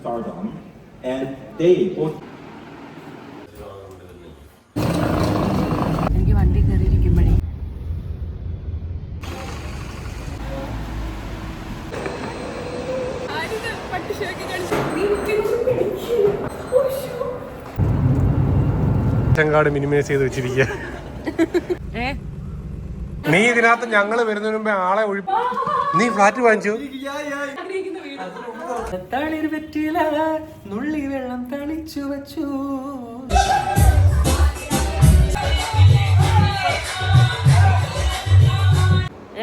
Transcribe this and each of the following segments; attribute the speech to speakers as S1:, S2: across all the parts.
S1: stardom, and they both.
S2: എനിക്ക് വണ്ടി കയറിയിരിക്കുമ്പോഴേ
S3: card minimise ചെയ്ത് വെച്ചിരിക്കുക. നീ ഇതിനകത്ത് ഞങ്ങള് വരുന്നതിന് മുമ്പേ ആളെ നീ ഫ്ലാറ്റ് വാങ്ങിച്ചു. നുള്ളി വെള്ളം തളിച്ചു വെച്ചു.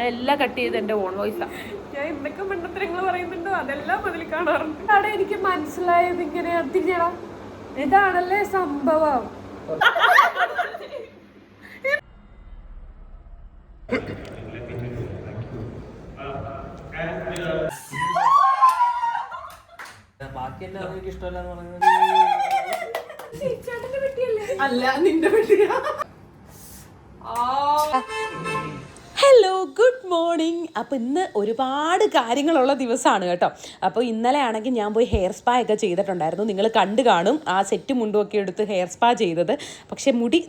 S2: എല്ലാം കട്ട് ചെയ്ത് എന്റെ ഓൺ വോയിസാ. ഞാൻ എന്തൊക്കെ മണ്ടത്തരങ്ങൾ പറയുന്നുണ്ടോ അതെല്ലാം അതിൽ കാണാറുണ്ട്. അവിടെ എനിക്ക് മനസ്സിലായത് ഇങ്ങനെ അതിരിയടാ ഇതാണല്ലേ സംഭവം. അല്ല നിന്റെ പെട്ടിയാ. Hello good morning. അപ്പോൾ ഇന്ന് ഒരുപാട് കാര്യങ്ങളുള്ള ദിവസമാണ് കേട്ടോ. അപ്പോൾ ഇന്നലെ ആണെങ്കിൽ ഞാൻ പോയി ഹെയർ സ്പാ ഒക്കെ ചെയ്തിട്ടുണ്ടായിരുന്നു. നിങ്ങൾ കണ്ടു കാണും ആ സെറ്റ് മുണ്ടുമൊക്കെ എടുത്ത് ഹെയർ സ്പാ ചെയ്തത്. പക്ഷേ മുടി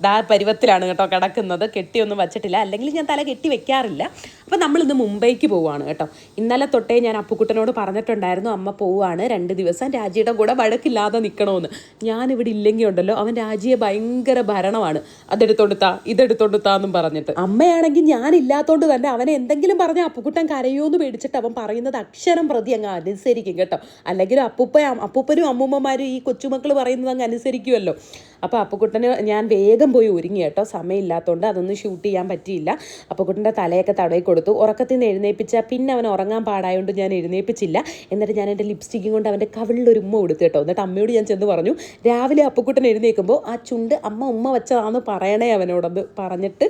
S2: ദാ പരുവത്തിലാണ് കേട്ടോ കിടക്കുന്നത്. കെട്ടിയൊന്നും വച്ചിട്ടില്ല, അല്ലെങ്കിൽ ഞാൻ തല കെട്ടി വെക്കാറില്ല. അപ്പോൾ നമ്മളിന്ന് മുംബൈക്ക് പോവുകയാണ് കേട്ടോ. ഇന്നലെ തൊട്ടേ ഞാൻ അപ്പുക്കുട്ടനോട് പറഞ്ഞിട്ടുണ്ടായിരുന്നു അമ്മ പോവുകയാണ് 2 ദിവസം രാജിയുടെ കൂടെ വഴക്കില്ലാതെ നിൽക്കണമെന്ന്. ഞാനിവിടെ ഇല്ലെങ്കിൽ ഉണ്ടല്ലോ അവൻ രാജിയെ ഭയങ്കര ഭരണമാണ്. അതെടുത്തോടുത്താ ഇതെടുത്തോടുത്താന്നും പറഞ്ഞിട്ട്. അമ്മയാണെങ്കിൽ ഞാനില്ലാത്തതുകൊണ്ട് തന്നെ അവനെ എന്തെങ്കിലും പറഞ്ഞാൽ അപ്പുക്കുട്ടൻ കരയോന്ന് പേടിച്ചിട്ട് അവൻ പറയുന്നത് അക്ഷരം പ്രതി അങ്ങ് അനുസരിക്കും കേട്ടോ. അല്ലെങ്കിൽ അപ്പൂപ്പനും അമ്മൂമ്മമാരും ഈ കൊച്ചുമക്കൾ പറയുന്നത് അങ്ങ് അനുസരിക്കുമല്ലോ. അപ്പോൾ അപ്പുക്കുട്ടന് ഞാൻ വേഗം പോയി ഒരുങ്ങി കേട്ടോ. സമയമില്ലാത്തതുകൊണ്ട് അതൊന്നും ഷൂട്ട് ചെയ്യാൻ പറ്റിയില്ല. അപ്പുക്കുട്ടൻ്റെ തലയൊക്കെ തടവി കൊടുത്തു. ഉറക്കത്തിൽ നിന്ന് എഴുന്നേൽപ്പിച്ചാൽ പിന്നെ അവൻ ഉറങ്ങാൻ പാടായതുകൊണ്ട് ഞാൻ എഴുന്നേൽപ്പിച്ചില്ല. എന്നിട്ട് ഞാൻ എൻ്റെ ലിപ്സ്റ്റിക്കും കൊണ്ട് അവൻ്റെ കവിളിലൊരു ഉമ്മ കൊടുത്തു കേട്ടോ. എന്നിട്ട് അമ്മയോട് ഞാൻ ചെന്ന് പറഞ്ഞു രാവിലെ അപ്പുക്കുട്ടൻ എഴുന്നേൽക്കുമ്പോൾ ആ ചുണ്ട് ഉമ്മ വെച്ചതാണെന്ന് പറയണേ അവനോടത് പറഞ്ഞിട്ട്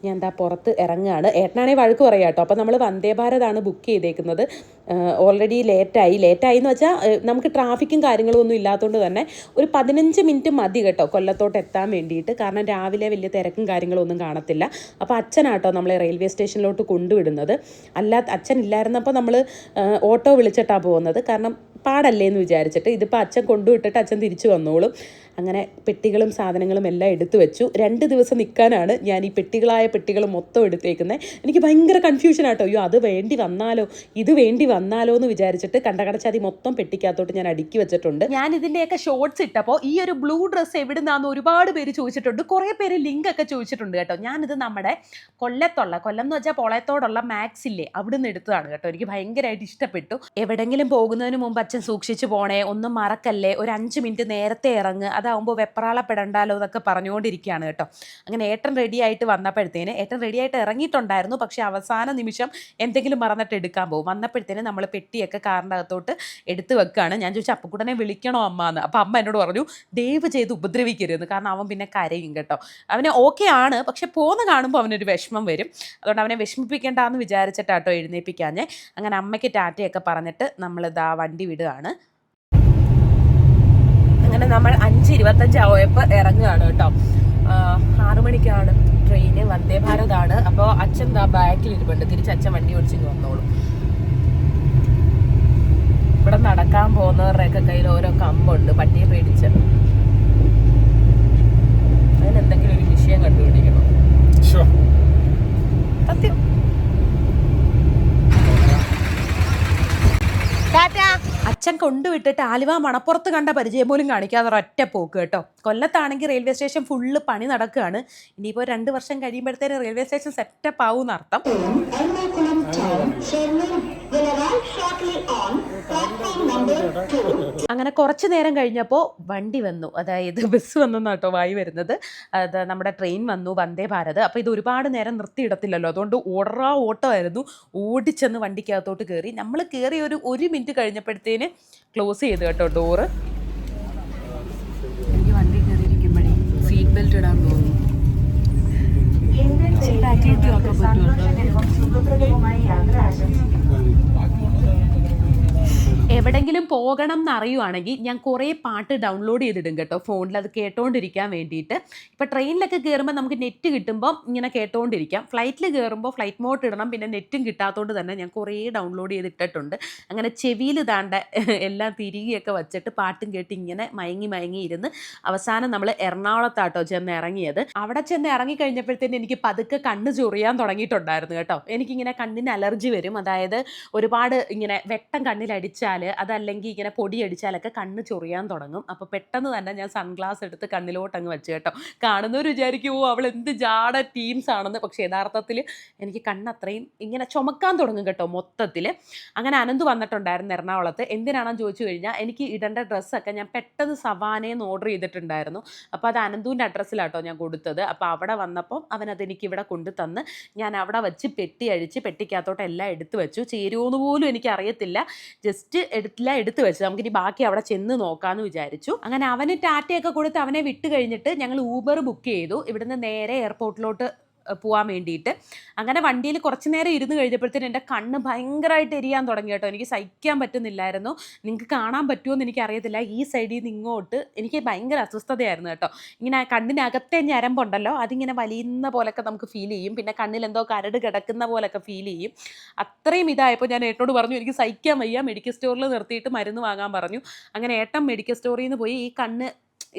S2: ഞാൻ എന്താ പുറത്ത് ഇറങ്ങുകയാണ്. ഏട്ടനാണെങ്കിൽ വഴക്ക് പറയാം കേട്ടോ. അപ്പോൾ നമ്മൾ വന്ദേ ഭാരതാണ് ബുക്ക് ചെയ്തേക്കുന്നത്. ഓൾറെഡി ലേറ്റായി എന്ന് വെച്ചാൽ നമുക്ക് ട്രാഫിക്കും കാര്യങ്ങളും ഒന്നും ഇല്ലാത്തതുകൊണ്ട് തന്നെ ഒരു 15 മിനിറ്റ് മതി കേട്ടോ കൊല്ലത്തോട്ട് എത്താൻ വേണ്ടിയിട്ട്. കാരണം രാവിലെ വലിയ തിരക്കും കാര്യങ്ങളും ഒന്നും കാണത്തില്ല. അപ്പോൾ അച്ഛനാട്ടോ നമ്മളെ റെയിൽവേ സ്റ്റേഷനിലോട്ട് കൊണ്ടുവിടുന്നത്. അച്ഛൻ ഇല്ലായിരുന്നപ്പോൾ നമ്മൾ ഓട്ടോ വിളിച്ചിട്ടാണ് പോകുന്നത്. കാരണം പാടല്ലേ എന്ന് വിചാരിച്ചിട്ട്. ഇതിപ്പോൾ അച്ഛൻ കൊണ്ടുവിട്ടിട്ട് അച്ഛൻ തിരിച്ചു വന്നോളും. അങ്ങനെ പെട്ടികളും സാധനങ്ങളും എല്ലാം എടുത്തു വെച്ചു. 2 ദിവസം നിൽക്കാനാണ് ഞാൻ ഈ പെട്ടികൾ മൊത്തം എടുത്തേക്കുന്നത്. എനിക്ക് ഭയങ്കര കൺഫ്യൂഷൻ ആട്ടോ. അയ്യോ അത് വേണ്ടി വന്നാലോ ഇത് വേണ്ടി വന്നാലോ എന്ന് വിചാരിച്ചിട്ട് കണ്ടകടച്ചാതി മൊത്തം പെട്ടിക്കകത്തോട്ട് ഞാൻ അടുക്കി വെച്ചിട്ടുണ്ട്. ഞാൻ ഇതിൻ്റെയൊക്കെ ഷോർട്സ് ഇട്ടപ്പോൾ ഈ ഒരു ബ്ലൂ ഡ്രസ്സ് എവിടുന്നാന്ന് ഒരുപാട് പേര് ചോദിച്ചിട്ടുണ്ട്. കുറേ പേര് ലിങ്ക് ഒക്കെ ചോദിച്ചിട്ടുണ്ട് കേട്ടോ. ഞാനിത് നമ്മുടെ കൊല്ലം എന്ന് വെച്ചാൽ പോളയത്തോടുള്ള മാക്സ് ഇല്ലേ അവിടുന്ന് എടുത്തതാണ് കേട്ടോ. എനിക്ക് ഭയങ്കരമായിട്ട് ഇഷ്ടപ്പെട്ടു. എവിടെങ്കിലും പോകുന്നതിന് മുമ്പ് അച്ഛൻ സൂക്ഷിച്ചു പോണേ, ഒന്നും മറക്കല്ലേ, ഒരു 5 മിനിറ്റ് നേരത്തെ ഇറങ്ങ്, അതാവുമ്പോൾ വെപ്രാളപ്പെടണ്ടല്ലോ എന്നൊക്കെ പറഞ്ഞുകൊണ്ടിരിക്കുകയാണ് കേട്ടോ. അങ്ങനെ ഏട്ടൻ റെഡി ആയിട്ട് ഇറങ്ങിയിട്ടുണ്ടായിരുന്നു. പക്ഷേ അവസാന നിമിഷം എന്തെങ്കിലും മറന്നിട്ട് എടുക്കാൻ പോകും. വന്നപ്പോഴത്തേന് നമ്മൾ പെട്ടിയൊക്കെ കാറിൻ്റെ അകത്തോട്ട് എടുത്ത് വെക്കുകയാണ്. ഞാൻ ചോദിച്ചു അപ്പുക്കുട്ടനെ വിളിക്കണോ അമ്മ എന്ന്. അപ്പോൾ അമ്മ എന്നോട് പറഞ്ഞു ദയവ് ചെയ്ത് ഉപദ്രവിക്കരുത്, കാരണം അവൻ പിന്നെ കരയും കേട്ടോ. അവന് ഓക്കെ ആണ്, പക്ഷെ പോന്ന് കാണുമ്പോൾ അവനൊരു വിഷമം വരും. അതുകൊണ്ട് അവനെ വിഷമിപ്പിക്കേണ്ടെന്ന് വിചാരിച്ചിട്ടാട്ടോ എഴുന്നേൽപ്പിക്കാഞ്ഞേ. അങ്ങനെ അമ്മയ്ക്ക് ടാറ്റയൊക്കെ പറഞ്ഞിട്ട് നമ്മളിതാ വണ്ടി വിടുകയാണ്. അങ്ങനെ നമ്മൾ 5:25 ആയപ്പോൾ ഇറങ്ങുകയാണ് കേട്ടോ. 6 മണിക്കാണ് ട്രെയിന്, വന്ദേ ഭാരതാണ്. അപ്പോൾ അച്ഛൻ ബാക്കിൽ ഇരിപ്പുണ്ട്. തിരിച്ച് അച്ഛൻ വണ്ടി ഓടിച്ചിട്ട് വന്നോളും. ഇവിടെ നടക്കാൻ പോകുന്നവരുടെയൊക്കെ കയ്യിൽ ഓരോ കമ്പുണ്ട്, പട്ടിയെ പേടിച്ച്. അതിനെന്തെങ്കിലും ഒരു വിഷയം കണ്ടുപിടിക്കണം. സത്യം. അച്ഛൻ കൊണ്ടുവിട്ടിട്ട് ആലുവ മണപ്പുറത്ത് കണ്ട പരിചയം പോലും കാണിക്കാതെ ഒരൊറ്റ പോക്ക് കേട്ടോ. കൊല്ലത്താണെങ്കിൽ റെയിൽവേ സ്റ്റേഷൻ ഫുള്ള് പണി നടക്കുകയാണ്. ഇനിയിപ്പോൾ 2 വർഷം കഴിയുമ്പോഴത്തേന് റെയിൽവേ സ്റ്റേഷൻ സെറ്റപ്പ് ആവും എന്നർത്ഥം. അങ്ങനെ കുറച്ച് നേരം കഴിഞ്ഞപ്പോൾ വണ്ടി വന്നു, അതായത് ബസ് വന്നെന്നാട്ടോ വായി വരുന്നത്. അത് നമ്മുടെ ട്രെയിൻ വന്നു, വന്ദേ ഭാരത്. അപ്പോൾ ഇത് ഒരുപാട് നേരം നിർത്തിയിടത്തില്ലല്ലോ, അതുകൊണ്ട് ഓട്ടമായിരുന്നു. ഓടിച്ചെന്ന് വണ്ടിക്കകത്തോട്ട് കയറി. നമ്മൾ കയറി ഒരു 1 മിനിറ്റ് കഴിഞ്ഞപ്പോഴത്തേന് ക്ലോസ് ചെയ്ത് കേട്ടോ ഡോറ്. എനിക്ക് വണ്ടി കയറിയിരിക്കുമ്പോഴേ സീറ്റ് ബെൽറ്റ് ഇടാൻ തോന്നുന്നു. എവിടെങ്കിലും പോകണം എന്നറിയുവാണെങ്കിൽ ഞാൻ കുറേ പാട്ട് ഡൗൺലോഡ് ചെയ്തിടും കേട്ടോ ഫോണിൽ, അത് കേട്ടോണ്ടിരിക്കാൻ വേണ്ടിയിട്ട്. ഇപ്പോൾ ട്രെയിനിലൊക്കെ കയറുമ്പോൾ നമുക്ക് നെറ്റ് കിട്ടുമ്പോൾ ഇങ്ങനെ കേട്ടോണ്ടിരിക്കാം. ഫ്ലൈറ്റിൽ കയറുമ്പോൾ ഫ്ലൈറ്റ് മോഡ് ഇടണം, പിന്നെ നെറ്റും കിട്ടാത്തതുകൊണ്ട് തന്നെ ഞാൻ കുറേ ഡൗൺലോഡ് ചെയ്തിട്ടിട്ടുണ്ട്. അങ്ങനെ ചെവിയിൽ താണ്ട എല്ലാം തിരികെയൊക്കെ വെച്ചിട്ട് പാട്ടും കേട്ട് ഇങ്ങനെ മയങ്ങി ഇരുന്ന് അവസാനം നമ്മൾ എറണാകുളത്താട്ടോ ചെന്ന് ഇറങ്ങിയത്. അവിടെ ചെന്ന് ഇറങ്ങി കഴിഞ്ഞപ്പോഴത്തേന് എനിക്ക് പതുക്കെ കണ്ണ് ചൊറിയാൻ തുടങ്ങിയിട്ടുണ്ടായിരുന്നു കേട്ടോ. എനിക്കിങ്ങനെ കണ്ണിന് അലർജി വരും, അതായത് ഒരുപാട് ഇങ്ങനെ വെട്ടം കണ്ണിലടിച്ചാൽ, അതല്ലെങ്കിൽ ഇങ്ങനെ പൊടി അടിച്ചാലൊക്കെ കണ്ണ് ചൊറിയാൻ തുടങ്ങും. അപ്പോൾ പെട്ടെന്ന് തന്നെ ഞാൻ സൺഗ്ലാസ് എടുത്ത് കണ്ണിലോട്ട് അങ്ങ് വെച്ച് കേട്ടോ. കാണുന്നവർ വിചാരിക്കും ഓ അവൾ എന്ത് ജാട ടീംസ് ആണെന്ന്. പക്ഷേ യഥാർത്ഥത്തിൽ എനിക്ക് കണ്ണ് അത്രയും ഇങ്ങനെ ചുമക്കാൻ തുടങ്ങും കേട്ടോ മൊത്തത്തിൽ. അങ്ങനെ അനന്ത് വന്നിട്ടുണ്ടായിരുന്നു എറണാകുളത്ത്. എന്തിനാണെന്ന് ചോദിച്ചു കഴിഞ്ഞാൽ എനിക്ക് ഇടേണ്ട ഡ്രസ്സൊക്കെ ഞാൻ പെട്ടെന്ന് സവാനേന്ന് ഓർഡർ ചെയ്തിട്ടുണ്ടായിരുന്നു. അപ്പോൾ അത് അനന്തുവിൻ്റെ അഡ്രസ്സിലാട്ടോ ഞാൻ കൊടുത്തത്. അപ്പോൾ അവിടെ വന്നപ്പോൾ അവനത് എനിക്ക് ഇവിടെ കൊണ്ടു തന്ന് ഞാൻ അവിടെ വെച്ച് പെട്ടി അഴിച്ച് പെട്ടിക്കകത്തോട്ട് എല്ലാം എടുത്തു വെച്ചു. ചേരുവോന്ന് പോലും എനിക്ക് അറിയത്തില്ല, ജസ്റ്റ് എടുത്ത് വെച്ചു. നമുക്കിനി ബാക്കി അവിടെ ചെന്ന് നോക്കാമെന്ന് വിചാരിച്ചു. അങ്ങനെ അവന് ടാറ്റയൊക്കെ കൊടുത്ത് അവനെ വിട്ട് കഴിഞ്ഞിട്ട് ഞങ്ങൾ ഊബർ ബുക്ക് ചെയ്തു ഇവിടുന്ന് നേരെ എയർപോർട്ടിലോട്ട് പോകാൻ വേണ്ടിയിട്ട്. അങ്ങനെ വണ്ടിയിൽ കുറച്ച് നേരം ഇരുന്ന് കഴിഞ്ഞപ്പോഴത്തേനും എൻ്റെ കണ്ണ് ഭയങ്കരമായിട്ട് എരിയാൻ തുടങ്ങി കേട്ടോ. എനിക്ക് സഹിക്കാൻ പറ്റുന്നില്ലായിരുന്നു. നിങ്ങൾക്ക് കാണാൻ പറ്റുമോ എന്ന് എനിക്കറിയത്തില്ല, ഈ സൈഡിൽ നിന്ന് ഇങ്ങോട്ട് എനിക്ക് ഭയങ്കര അസ്വസ്ഥതയായിരുന്നു കേട്ടോ. ഇങ്ങനെ കണ്ണിനകത്തെ ഞരമ്പുണ്ടല്ലോ അതിങ്ങനെ വലിയുന്ന പോലൊക്കെ നമുക്ക് ഫീൽ ചെയ്യും, പിന്നെ കണ്ണിൽ എന്തോ കരട് കിടക്കുന്ന പോലൊക്കെ ഫീൽ ചെയ്യും. അത്രയും ഇതായപ്പോൾ ഞാൻ ഏട്ടനോട് പറഞ്ഞു എനിക്ക് സഹിക്കാൻ വയ്യ, മെഡിക്കൽ സ്റ്റോറിൽ നിർത്തിയിട്ട് മരുന്ന് വാങ്ങാൻ പറഞ്ഞു. അങ്ങനെ ഏട്ടൻ മെഡിക്കൽ സ്റ്റോറിൽ നിന്ന് പോയി ഈ കണ്ണ്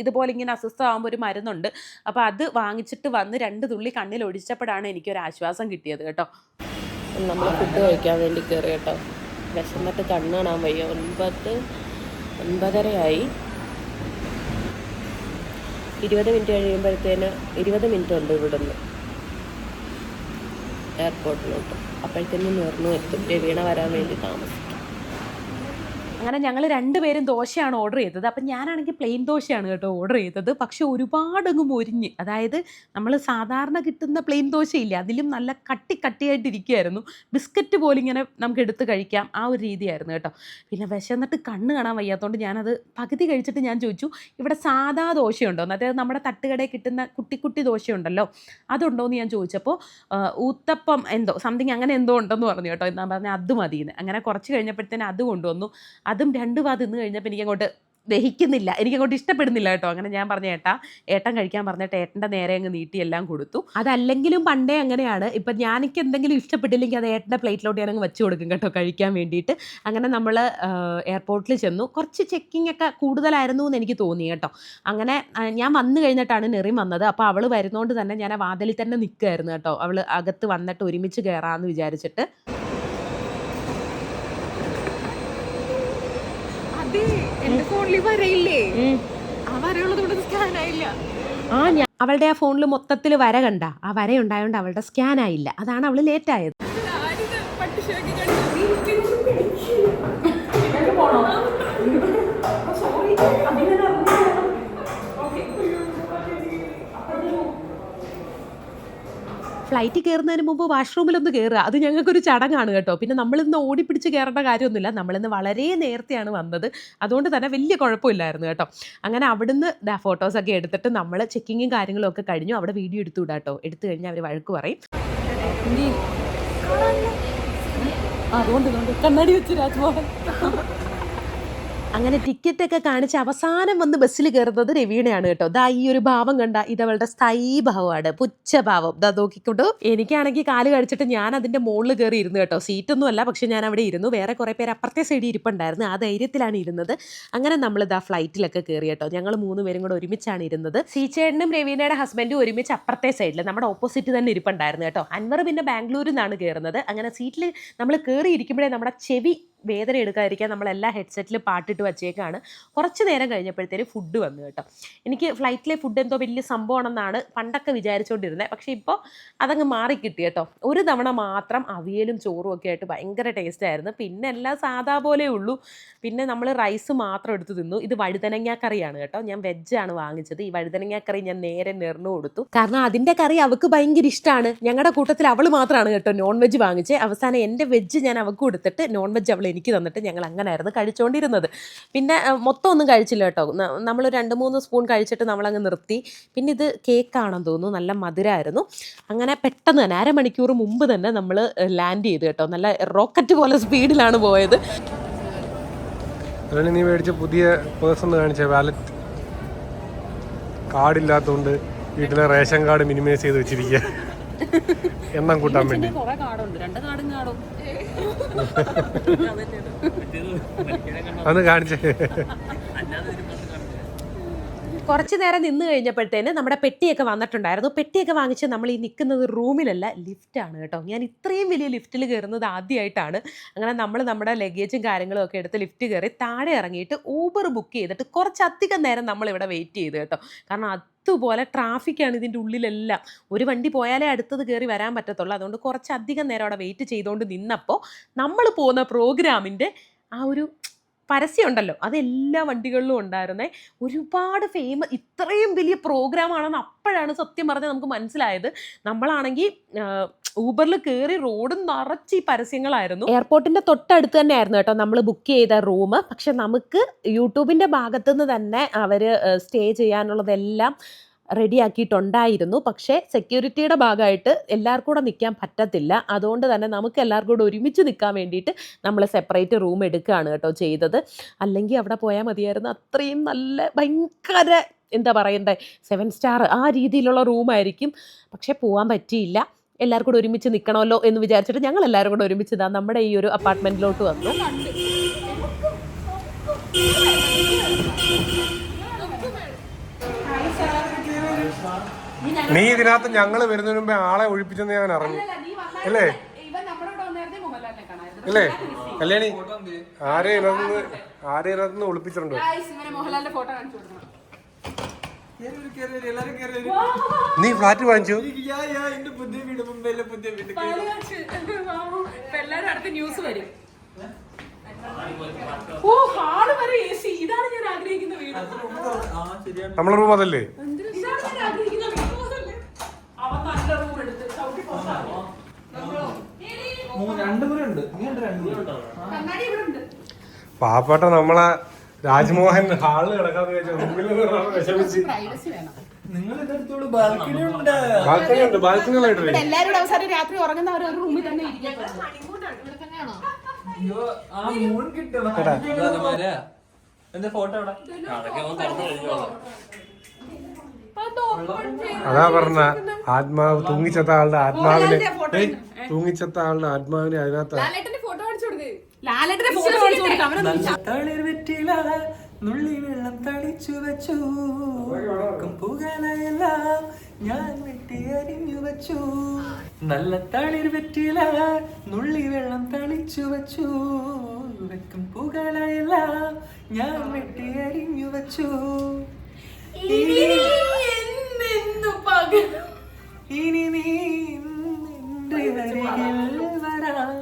S2: ഇതുപോലെ ഇങ്ങനെ അസ്വസ്ഥമാകുമ്പോൾ ഒരു മരുന്നുണ്ട്, അപ്പോൾ അത് വാങ്ങിച്ചിട്ട് വന്ന് 2 തുള്ളി കണ്ണിൽ ഒഴിച്ചപ്പോഴാണ് എനിക്കൊരു ആശ്വാസം കിട്ടിയത് കേട്ടോ.
S4: നമ്മൾ ഫുഡ് കഴിക്കാൻ വേണ്ടി കയറി കേട്ടോ. വിശന്നിട്ട് കണ്ണ് കാണാൻ വയ്യ. 9:30 20 മിനിറ്റ് കഴിയുമ്പോഴത്തേന് 20 മിനിറ്റ് ഉണ്ട് ഇവിടുന്ന് എയർപോർട്ടിലോട്ട്. അപ്പോഴത്തേനും നിർന്നു എത്തും. രവീണ വരാൻ വേണ്ടി താമസിക്കും.
S2: അങ്ങനെ ഞങ്ങൾ 2 പേരും ദോശയാണ് ഓർഡർ ചെയ്തത്. അപ്പം ഞാനാണെങ്കിൽ പ്ലെയിൻ ദോശയാണ് കേട്ടോ ഓർഡർ ചെയ്തത്. പക്ഷെ ഒരുപാടങ്ങ് മൊരിഞ്ഞ്, അതായത് നമ്മൾ സാധാരണ കിട്ടുന്ന പ്ലെയിൻ ദോശയില്ല അതിലും നല്ല കട്ടിയായിട്ടിരിക്കുമായിരുന്നു. ബിസ്ക്കറ്റ് പോലെ ഇങ്ങനെ നമുക്ക് എടുത്ത് കഴിക്കാം, ആ ഒരു രീതിയായിരുന്നു കേട്ടോ. പിന്നെ വിശന്നിട്ട് കണ്ണ് കാണാൻ വയ്യാത്തതുകൊണ്ട് ഞാനത് പകുതി കഴിച്ചിട്ട് ഞാൻ ചോദിച്ചു ഇവിടെ സാധാ ദോശയുണ്ടോ എന്ന്. അതായത് നമ്മുടെ തട്ടുകടയിൽ കിട്ടുന്ന കുട്ടി ദോശയുണ്ടല്ലോ അതുണ്ടോ എന്ന് ഞാൻ ചോദിച്ചപ്പോൾ ഊത്തപ്പം എന്തോ സംതിങ് അങ്ങനെ എന്തോ ഉണ്ടെന്ന് പറഞ്ഞു കേട്ടോ. എന്നാ പറഞ്ഞാൽ അത് മതിയെന്ന്. അങ്ങനെ കുറച്ച് കഴിഞ്ഞപ്പോഴത്തേന് അത് കൊണ്ടുവന്നു. അതും 2 വാ തിന്ന് കഴിഞ്ഞപ്പോൾ എനിക്കങ്ങോട്ട് ദഹിക്കുന്നില്ല, എനിക്കങ്ങോട്ട് ഇഷ്ടപ്പെടുന്നില്ല കേട്ടോ. അങ്ങനെ ഞാൻ പറഞ്ഞ ഏട്ടൻ കഴിക്കാൻ പറഞ്ഞിട്ട് ഏട്ടൻ്റെ നേരെ അങ്ങ് നീട്ടി എല്ലാം കൊടുത്തു. അതല്ലെങ്കിലും പണ്ടേ അങ്ങനെയാണ്. ഇപ്പം എനിക്ക് എന്തെങ്കിലും ഇഷ്ടപ്പെട്ടില്ലെങ്കിൽ അത് ഏട്ടൻ്റെ പ്ലേറ്റിലോട്ട് ഞാനങ്ങ് വെച്ച് കൊടുക്കും കേട്ടോ കഴിക്കാൻ വേണ്ടിയിട്ട്. അങ്ങനെ നമ്മൾ എയർപോർട്ടിൽ ചെന്നു. കുറച്ച് ചെക്കിംഗ് ഒക്കെ കൂടുതലായിരുന്നു എന്ന് എനിക്ക് തോന്നി കേട്ടോ. അങ്ങനെ ഞാൻ വന്നു കഴിഞ്ഞിട്ടാണ് നെറിം വന്നത്. അപ്പോൾ അവൾ വരുന്നതുകൊണ്ട് തന്നെ ഞാൻ ആ വാതിലിൽ തന്നെ നിൽക്കുമായിരുന്നു കേട്ടോ. അവൾ അകത്ത് വന്നിട്ട് ഒരുമിച്ച് കയറാമെന്ന് വിചാരിച്ചിട്ട്. അവളുടെ ആ ഫോണിൽ മൊത്തത്തിൽ വര കണ്ട, ആ വര ഉണ്ടായതുകൊണ്ട് അവളുടെ സ്കാൻ ആയില്ല, അതാണ് അവള് ലേറ്റ് ആയത്. ഫ്ലൈറ്റ് കയറുന്നതിന് മുമ്പ് വാഷ്റൂമിലൊന്ന് കയറുക, അത് ഞങ്ങൾക്കൊരു ചടങ്ങാണ് കേട്ടോ. പിന്നെ നമ്മളിന്ന് ഓടിപ്പിടിച്ച് കയറേണ്ട കാര്യമൊന്നുമില്ല, നമ്മളിന്ന് വളരെ നേരത്തെയാണ് വന്നത്, അതുകൊണ്ട് തന്നെ വലിയ കുഴപ്പമില്ലായിരുന്നു കേട്ടോ. അങ്ങനെ അവിടുന്ന് ഫോട്ടോസൊക്കെ എടുത്തിട്ട് നമ്മൾ ചെക്കിങ്ങും കാര്യങ്ങളും ഒക്കെ കഴിഞ്ഞു. അവിടെ വീഡിയോ എടുത്തു വിടാം കേട്ടോ. എടുത്തു കഴിഞ്ഞാൽ അവർ വഴക്ക് പറയും. അതുകൊണ്ട് കണ്ണാടി വെച്ച് രാജ്മോഹൻ. അങ്ങനെ ടിക്കറ്റൊക്കെ കാണിച്ച് അവസാനം വന്ന് ബസ്സിൽ കയറുന്നത് രവീണയാണ് കേട്ടോ. ദാ ഈ ഒരു ഭാവം കണ്ട, ഇതവളുടെ സ്ഥായി ഭാവമാണ്, പുച്ഛഭാവം. ദാ നോക്കിക്കൊണ്ട് എനിക്കാണെങ്കിൽ കാല് കഴിച്ചിട്ട് ഞാൻ അതിൻ്റെ മുകളിൽ കയറി ഇരുന്നു കേട്ടോ. സീറ്റൊന്നും അല്ല, പക്ഷെ ഞാൻ അവിടെ ഇരുന്നു. വേറെ കുറേ പേര് അപ്പുറത്തെ സൈഡിൽ ഇരിപ്പുണ്ടായിരുന്നു, ആ ധൈര്യത്തിലാണ് ഇരുന്നത്. അങ്ങനെ നമ്മൾ ഇതാ ഫ്ലൈറ്റിലൊക്കെ കയറി കേട്ടോ. ഞങ്ങൾ 3 പേരും കൂടെ ഒരുമിച്ചാണ് ഇരുന്നത്. സീച്ചേട്ടനും രവീണയുടെ ഹസ്ബൻഡും ഒരുമിച്ച് അപ്പുറത്തെ സൈഡിൽ നമ്മുടെ ഓപ്പോസിറ്റ് തന്നെ ഇരിപ്പുണ്ടായിരുന്നു കേട്ടോ. അൻവർ പിന്നെ ബാംഗ്ലൂരിൽ നിന്നാണ് കയറുന്നത്. അങ്ങനെ സീറ്റിൽ നമ്മൾ കയറി ഇരിക്കുമ്പോഴേ നമ്മുടെ ചെവി വേദന എടുക്കാതിരിക്കാൻ നമ്മളെല്ലാ ഹെഡ്സെറ്റിൽ പാട്ടിട്ട് വച്ചേക്കാണ്. കുറച്ച് നേരം കഴിഞ്ഞപ്പോഴത്തേന് ഫുഡ് വന്നു കേട്ടോ. എനിക്ക് ഫ്ലൈറ്റിലെ ഫുഡ് എന്തോ വലിയ സംഭവമാണെന്നാണ് പണ്ടൊക്കെ വിചാരിച്ചുകൊണ്ടിരുന്നത്. പക്ഷേ ഇപ്പോൾ അതങ്ങ് മാറിക്കിട്ടി കേട്ടോ. ഒരു തവണ മാത്രം അവിയലും ചോറും ഒക്കെ ആയിട്ട് ഭയങ്കര ടേസ്റ്റായിരുന്നു. പിന്നെ എല്ലാം സാധാ പോലെ ഉള്ളൂ. പിന്നെ നമ്മൾ റൈസ് മാത്രം എടുത്ത് തിന്നു. ഇത് വഴുതനങ്ങാക്കറിയാണ് കേട്ടോ. ഞാൻ വെജാണ് വാങ്ങിച്ചത്. ഈ വഴുതനങ്ങാക്കറി ഞാൻ നേരെ നെറിഞ്ഞു കൊടുത്തു, കാരണം അതിൻ്റെ കറി അവൾക്ക് ഭയങ്കര ഇഷ്ടമാണ്. ഞങ്ങളുടെ കൂട്ടത്തിൽ അവൾ മാത്രമാണ് കേട്ടോ നോൺ വെജ് വാങ്ങിച്ചത്. അവസാനം എൻ്റെ വെജ് ഞാൻ അവൾക്ക് കൊടുത്തിട്ട് നോൺ വെജ് അവൾ എനിക്ക് തന്നിട്ട് ഞങ്ങൾ അങ്ങനെയായിരുന്നു കഴിച്ചുകൊണ്ടിരുന്നത്. പിന്നെ മൊത്തം ഒന്നും കഴിച്ചില്ല കേട്ടോ. നമ്മൾ 2-3 സ്പൂൺ കഴിച്ചിട്ട് നമ്മളങ്ങ് നിർത്തി. പിന്നെ ഇത് കേക്കാണെന്ന് തോന്നുന്നു, നല്ല മധുരമായിരുന്നു. അങ്ങനെ പെട്ടെന്ന് തന്നെ 1/2 മണിക്കൂർ മുമ്പ് തന്നെ നമ്മൾ ലാൻഡ് ചെയ്തു കേട്ടോ. നല്ല റോക്കറ്റ് പോലെ സ്പീഡിലാണ് പോയത്.
S3: അതിന് നീ മേടിച്ച പുതിയ പേഴ്സ് ഒന്ന് കാണിച്ച വാലറ്റ്. കാർഡില്ലാത്തതുകൊണ്ട് വീട്ടിലെ റേഷൻ കാർഡ് മിനിമൈസ് ചെയ്ത് വെച്ചിരിക്കുക എണ്ണം കൂട്ടാൻ വേണ്ടി. അതൊന്ന് കാണിച്ചേ.
S2: കുറച്ച് നേരം നിന്ന് കഴിഞ്ഞപ്പോഴത്തേന് നമ്മുടെ പെട്ടിയൊക്കെ വന്നിട്ടുണ്ടായിരുന്നു. പെട്ടിയൊക്കെ വാങ്ങിച്ച് നമ്മൾ ഈ നിൽക്കുന്നത് റൂമിലല്ല, ലിഫ്റ്റാണ് കേട്ടോ. ഞാൻ ഇത്രയും വലിയ ലിഫ്റ്റിൽ കയറുന്നത് ആദ്യമായിട്ടാണ്. അങ്ങനെ നമ്മൾ നമ്മുടെ ലഗേജും കാര്യങ്ങളും ഒക്കെ എടുത്ത് ലിഫ്റ്റ് കയറി താഴെ ഇറങ്ങിയിട്ട് ഊബർ ബുക്ക് ചെയ്തിട്ട് കുറച്ചധികം നേരം നമ്മളിവിടെ വെയിറ്റ് ചെയ്തു കേട്ടോ. കാരണം അതുപോലെ ട്രാഫിക്കാണ് ഇതിൻ്റെ ഉള്ളിലെല്ലാം. ഒരു വണ്ടി പോയാലേ അടുത്തത് കയറി വരാൻ പറ്റത്തുള്ളൂ. അതുകൊണ്ട് കുറച്ചധികം നേരം അവിടെ വെയിറ്റ് ചെയ്തുകൊണ്ട് നിന്നപ്പോൾ നമ്മൾ പോകുന്ന പ്രോഗ്രാമിൻ്റെ ആ ഒരു പരസ്യം ഉണ്ടല്ലോ, അതെല്ലാ വണ്ടികളിലും ഉണ്ടായിരുന്നേ. ഒരുപാട് ഇത്രയും വലിയ പ്രോഗ്രാമാണെന്ന് അപ്പോഴാണ് സത്യം പറഞ്ഞാൽ നമുക്ക് മനസ്സിലായത്. നമ്മളാണെങ്കിൽ ഊബറിൽ കയറി റോഡ് നിറച്ച് ഈ പരസ്യങ്ങളായിരുന്നു. എയർപോർട്ടിൻ്റെ തൊട്ടടുത്ത് തന്നെ ആയിരുന്നു കേട്ടോ നമ്മൾ ബുക്ക് ചെയ്ത റൂം. പക്ഷെ നമുക്ക് യൂട്യൂബിൻ്റെ ഭാഗത്തു നിന്ന് തന്നെ അവർ സ്റ്റേ ചെയ്യാനുള്ളതെല്ലാം റെഡിയാക്കിയിട്ടുണ്ടായിരുന്നു. പക്ഷേ സെക്യൂരിറ്റിയുടെ ഭാഗമായിട്ട് എല്ലാവർക്കും കൂടെ നിൽക്കാൻ പറ്റത്തില്ല. അതുകൊണ്ട് തന്നെ നമുക്ക് എല്ലാവർക്കും കൂടെ ഒരുമിച്ച് നിൽക്കാൻ വേണ്ടിയിട്ട് നമ്മൾ സെപ്പറേറ്റ് റൂം എടുക്കുകയാണ് കേട്ടോ ചെയ്തത്. അല്ലെങ്കിൽ അവിടെ പോയാൽ മതിയായിരുന്നു. അത്രയും നല്ല ഭയങ്കര എന്താ പറയണ്ടേ 7 സ്റ്റാർ ആ രീതിയിലുള്ള റൂമായിരിക്കും. പക്ഷേ പോകാൻ പറ്റിയില്ല. എല്ലാവർക്കും കൂടെ ഒരുമിച്ച് നിൽക്കണമല്ലോ എന്ന് വിചാരിച്ചിട്ട് ഞങ്ങൾ എല്ലാവരും കൂടെ ഒരുമിച്ച് നമ്മുടെ ഈ ഒരു അപ്പാർട്ട്മെൻറ്റിലോട്ട് വന്നു.
S3: നീ ഇതിനകത്ത് ഞങ്ങൾ വരുന്നതിന് മുമ്പേ ആളെ ഒഴിപ്പിച്ചെന്ന് ഞാൻ അറിഞ്ഞു അല്ലേ? അല്ലേ കല്യാണി? ആരെയും ഒളിപ്പിച്ചിട്ടുണ്ടോ? നീ ഫ്ലാറ്റ് വാങ്ങിച്ചു? നമ്മളെ റൂം അതല്ലേ? പാപ്പാട്ട നമ്മളെ രാജ്മോഹൻ ഹാളിൽ കിടക്കാന്ന് വിചാരിച്ചു. ബാൽക്കണി ഉണ്ട്, ബാൽക്കണികളായിട്ട്
S2: എല്ലാവരും അവസാനം രാത്രി ഉറങ്ങുന്നവർ ഒരു റൂമിൽ തന്നെ
S3: അതാ പറഞ്ഞ ആത്മാവ് തൂങ്ങിച്ചത്ത ആളുടെ ആത്മാവിനെ അതിനകത്ത്
S5: നുള്ളി വെള്ളം തളിച്ചു വച്ചു പുകലയെല്ലാം ഞാൻ വെട്ടി അരിഞ്ഞു വച്ചു. നല്ല തളിർ വെറ്റില നുള്ളി വെള്ളം തളിച്ചു വച്ചു വെക്കും പുകലയെല്ലാം ഞാൻ വെട്ടി അരിഞ്ഞു വച്ചു. ഇനി നീ എന്റെ അരികിൽ വരാം,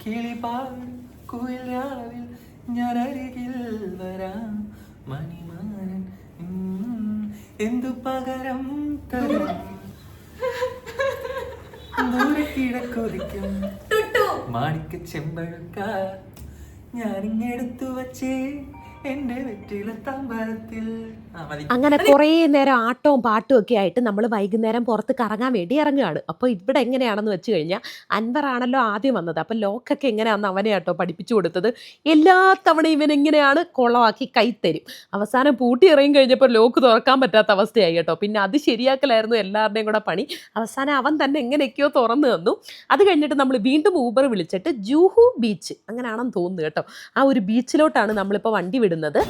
S5: കിളിപാടും കുയിലാവിൽ ഞാൻ അരികിൽ വരാം. മണിമാരൻ എന്തു പകരം തരും, ദൂരെ കിഴക്കൊതിക്കും മാണിക്ക ചെമ്പഴുക്ക ഞാനിങ്ങെടുത്തു വച്ചേ എന്റെ വെറ്റില തമ്പരത്തിൽ.
S2: അങ്ങനെ കുറേ നേരം ആട്ടവും പാട്ടും ഒക്കെ ആയിട്ട് നമ്മൾ വൈകുന്നേരം പുറത്ത് കറങ്ങാൻ വേണ്ടി ഇറങ്ങുകയാണ്. അപ്പോൾ ഇവിടെ എങ്ങനെയാണെന്ന് വെച്ച് കഴിഞ്ഞാൽ അൻവറാണല്ലോ ആദ്യം വന്നത്. അപ്പോൾ ലോക്കൊക്കെ എങ്ങനെയാണെന്ന് അവനെ കേട്ടോ പഠിപ്പിച്ചു കൊടുത്തത്. എല്ലാ തവണയും ഇവൻ എങ്ങനെയാണ് കുളമാക്കി കൈത്തരും. അവസാനം പൂട്ടി ഇറങ്ങി കഴിഞ്ഞപ്പോൾ ലോക്ക് തുറക്കാൻ പറ്റാത്ത അവസ്ഥയായി കേട്ടോ. പിന്നെ അത് ശരിയാക്കലായിരുന്നു എല്ലാവരുടെയും കൂടെ പണി. അവസാനം അവൻ തന്നെ എങ്ങനെയൊക്കെയോ തുറന്നു തന്നു. അത് കഴിഞ്ഞിട്ട് നമ്മൾ വീണ്ടും ഊബർ വിളിച്ചിട്ട് ജൂഹു ബീച്ച് അങ്ങനെയാണെന്ന് തോന്നുന്നു കേട്ടോ, ആ ഒരു ബീച്ചിലോട്ടാണ് നമ്മളിപ്പോൾ വണ്ടി വിടുന്നത്.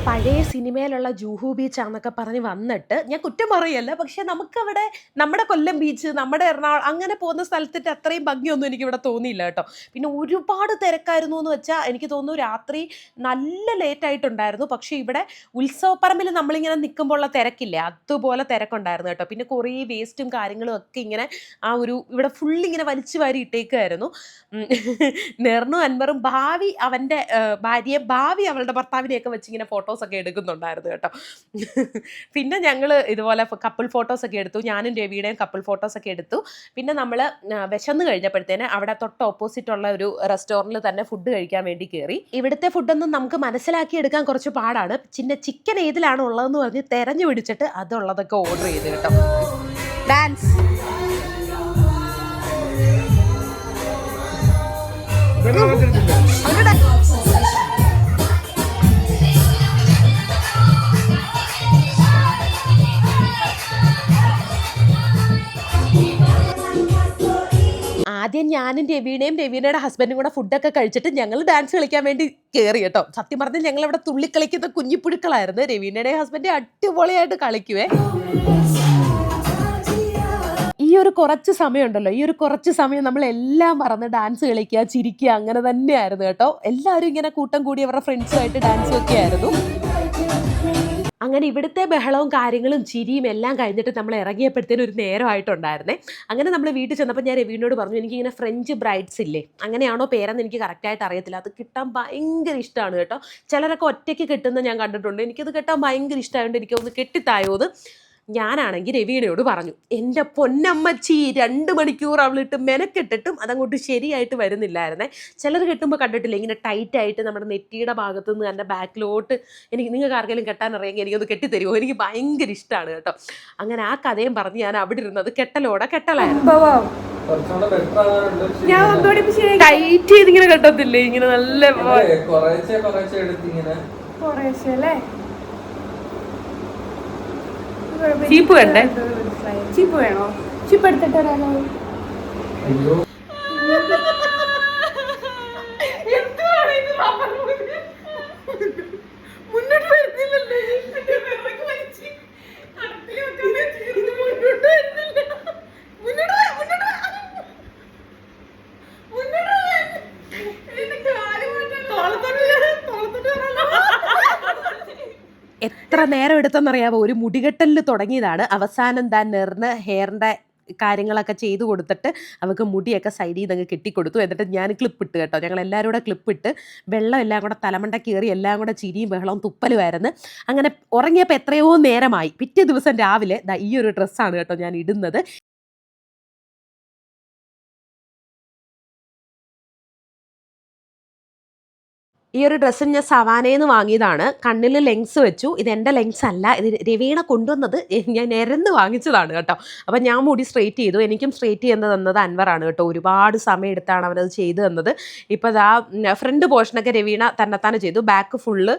S2: പഴയ സിനിമയിലുള്ള ജൂഹു ബീച്ചാന്നൊക്കെ പറഞ്ഞ് വന്നിട്ട് ഞാൻ കുറ്റം പറയല്ല, പക്ഷെ നമുക്കവിടെ നമ്മുടെ കൊല്ലം ബീച്ച്, നമ്മുടെ എറണാകുളം അങ്ങനെ പോകുന്ന സ്ഥലത്തിട്ട് അത്രയും ഭംഗിയൊന്നും എനിക്കിവിടെ തോന്നിയില്ല കേട്ടോ. പിന്നെ ഒരുപാട് തിരക്കായിരുന്നു എന്ന് വെച്ചാൽ എനിക്ക് തോന്നുന്നു രാത്രി നല്ല ലേറ്റായിട്ടുണ്ടായിരുന്നു. പക്ഷേ ഇവിടെ ഉത്സവപ്പറമ്പിൽ നമ്മളിങ്ങനെ നിൽക്കുമ്പോൾ ഉള്ള തിരക്കില്ലേ, അതുപോലെ തിരക്കുണ്ടായിരുന്നു കേട്ടോ. പിന്നെ കുറേ വേസ്റ്റും കാര്യങ്ങളും ഒക്കെ ഇങ്ങനെ ആ ഒരു ഇവിടെ ഫുള്ളിങ്ങനെ വലിച്ചു വാരി ഇട്ടേക്കുമായിരുന്നു. നെർണു അൻവറും ഭാവി അവൻ്റെ ഭാര്യയെ ഭാവി അവളുടെ ഭർത്താവിനെയൊക്കെ വെച്ചിങ്ങനെ ഫോട്ടോസൊക്കെ എടുക്കുന്നുണ്ടായിരുന്നു കേട്ടോ. പിന്നെ ഞങ്ങൾ ഇതുപോലെ കപ്പിൾ ഫോട്ടോസൊക്കെ എടുത്തു. ഞാനും രവിയുടെയും കപ്പിൾ ഫോട്ടോസൊക്കെ എടുത്തു. പിന്നെ നമ്മൾ വിശന്ന് കഴിഞ്ഞപ്പോഴത്തേന് അവിടെ തൊട്ട് ഓപ്പോസിറ്റുള്ള ഒരു റെസ്റ്റോറൻറ്റിൽ തന്നെ ഫുഡ് കഴിക്കാൻ വേണ്ടി കയറി. ഇവിടുത്തെ ഫുഡൊന്നും നമുക്ക് മനസ്സിലാക്കിയെടുക്കാൻ കുറച്ച് പാടാണ്. പിന്നെ ചിക്കൻ ഏതിലാണ് ഉള്ളതെന്ന് പറഞ്ഞ് തെരഞ്ഞു പിടിച്ചിട്ട് അതുള്ളതൊക്കെ ഓർഡർ ചെയ്ത് കേട്ടോ. ഡാൻസ് ആദ്യം ഞാനും രവീണയുടെ ഹസ്ബൻഡും കൂടെ ഫുഡൊക്കെ കഴിച്ചിട്ട് ഞങ്ങൾ ഡാൻസ് കളിക്കാൻ വേണ്ടി കയറി കേട്ടോ. സത്യം പറഞ്ഞാൽ ഞങ്ങൾ ഇവിടെ തുള്ളിക്കളിക്കുന്ന കുഞ്ഞിപ്പുഴുക്കളായിരുന്നു. രവീണയുടെ ഹസ്ബൻഡ് അടിപൊളിയായിട്ട് കളിക്കുവേ. ഈ ഒരു കുറച്ച് സമയം ഉണ്ടല്ലോ, ഈ ഒരു കുറച്ച് സമയം നമ്മളെല്ലാം മറന്ന് ഡാൻസ് കളിക്കുക, ചിരിക്കുക, അങ്ങനെ തന്നെയായിരുന്നു കേട്ടോ. എല്ലാവരും ഇങ്ങനെ കൂട്ടം കൂടി അവരുടെ ഫ്രണ്ട്സുമായിട്ട് ഡാൻസും ഒക്കെ ആയിരുന്നു. അങ്ങനെ ഇവിടുത്തെ ബഹളവും കാര്യങ്ങളും ചിരിയും എല്ലാം കഴിഞ്ഞിട്ട് നമ്മൾ ഇറങ്ങിയപ്പോഴത്തേനും ഒരു നേരമായിട്ടുണ്ടായിരുന്നേ. അങ്ങനെ നമ്മൾ വീട്ടിൽ ചെന്നപ്പോൾ ഞാൻ രവീണോട് പറഞ്ഞു, എനിക്കിങ്ങനെ ഫ്രഞ്ച് ബ്രൈഡ്സ് ഇല്ലേ, അങ്ങനെയാണോ പേരെന്ന് എനിക്ക് കറക്റ്റായിട്ട് അറിയത്തില്ല, അത് കിട്ടാൻ ഭയങ്കര ഇഷ്ടമാണ് കേട്ടോ. ചിലരൊക്കെ ഒറ്റയ്ക്ക് കെട്ടുന്ന ഞാൻ കണ്ടിട്ടുണ്ട്. എനിക്കത് കെട്ടാൻ ഭയങ്കര ഇഷ്ടമായതുകൊണ്ട് എനിക്കൊന്ന് കെട്ടിത്തായോന്ന് ഞാനാണെങ്കിൽ രവീണയോട് പറഞ്ഞു. എൻ്റെ പൊന്നമ്മച്ചി 2 മണിക്കൂർ അവളിട്ട് മെനക്കെട്ടിട്ടും അതങ്ങോട്ട് ശരിയായിട്ട് വരുന്നില്ലായിരുന്നേ. ചിലർ കെട്ടുമ്പോൾ കണ്ടിട്ടില്ല, ഇങ്ങനെ ടൈറ്റായിട്ട് നമ്മുടെ നെറ്റിയുടെ ഭാഗത്തുനിന്ന് എൻ്റെ ബാക്കിലോട്ട് നിങ്ങൾക്ക് ആർക്കെങ്കിലും കെട്ടാൻ അറിയാമെങ്കിൽ എനിക്കൊന്ന് കെട്ടിത്തരുമോ, എനിക്ക് ഭയങ്കര ഇഷ്ടമാണ് കേട്ടോ. അങ്ങനെ ആ കഥയും പറഞ്ഞ് ഞാൻ അവിടെ ഇരുന്നത് കെട്ടലായിരുന്നു. ഞാൻ ടൈറ്റ് ചെയ്തിങ്ങനെ കെട്ടത്തില്ലേ, ഇങ്ങനെ നല്ല കുറേശ്ശേ ചീപ്പ് വേണ്ടേ? ചീപ്പ് വേണോ? ചീപ്പ് എടുത്തിട്ട് വരാനോ? മുന്നോട്ട് വരുന്നില്ലല്ലോ. എത്ര നേരം എടുത്തെന്നറിയാമോ? ഒരു മുടികെട്ടലിൽ തുടങ്ങിയതാണ്. അവസാനം താൻ ഹെയറിൻ്റെ കാര്യങ്ങളൊക്കെ ചെയ്തു കൊടുത്തിട്ട് അവൾക്ക് മുടിയൊക്കെ സൈഡിൽ നിന്ന് അങ്ങ് കെട്ടിക്കൊടുത്തു. എന്നിട്ട് ഞാൻ ക്ലിപ്പിട്ട് കേട്ടോ, ഞങ്ങൾ എല്ലാവരും കൂടെ ക്ലിപ്പിട്ട് വെള്ളം എല്ലാം കൂടെ തലമണ്ട കയറി എല്ലാം കൂടെ ചിരിയും ബഹളവും തുപ്പലുമായിരുന്നു. അങ്ങനെ ഉറങ്ങിയപ്പോൾ എത്രയോ നേരമായി. പിറ്റേ ദിവസം രാവിലെ ഈ ഒരു ഡ്രസ്സാണ് കേട്ടോ ഞാൻ ഇടുന്നത്. ഈ ഒരു ഡ്രസ്സും ഞാൻ സവാനയിൽ നിന്ന് വാങ്ങിയതാണ്. കണ്ണിൽ ലെങ്സ് വെച്ചു. ഇതെൻ്റെ ലെങ്സ് അല്ല, ഇത് രവീണ കൊണ്ടുവന്നത് ഞാൻ നിരന്ന് വാങ്ങിച്ചതാണ് കേട്ടോ. അപ്പം ഞാൻ മുടി സ്ട്രെയിറ്റ് ചെയ്തു. എനിക്കും സ്ട്രെയിറ്റ് ചെയ്യുന്നത് തന്നത് അൻവറാണ് കേട്ടോ. ഒരുപാട് സമയം എടുത്താണ് അവനത് ചെയ്തു തന്നത്. ഇപ്പോൾ ഫ്രണ്ട് പോർഷനൊക്കെ രവീണ തന്നെത്താനെ ചെയ്തു. ബാക്ക് ഫുള്ള്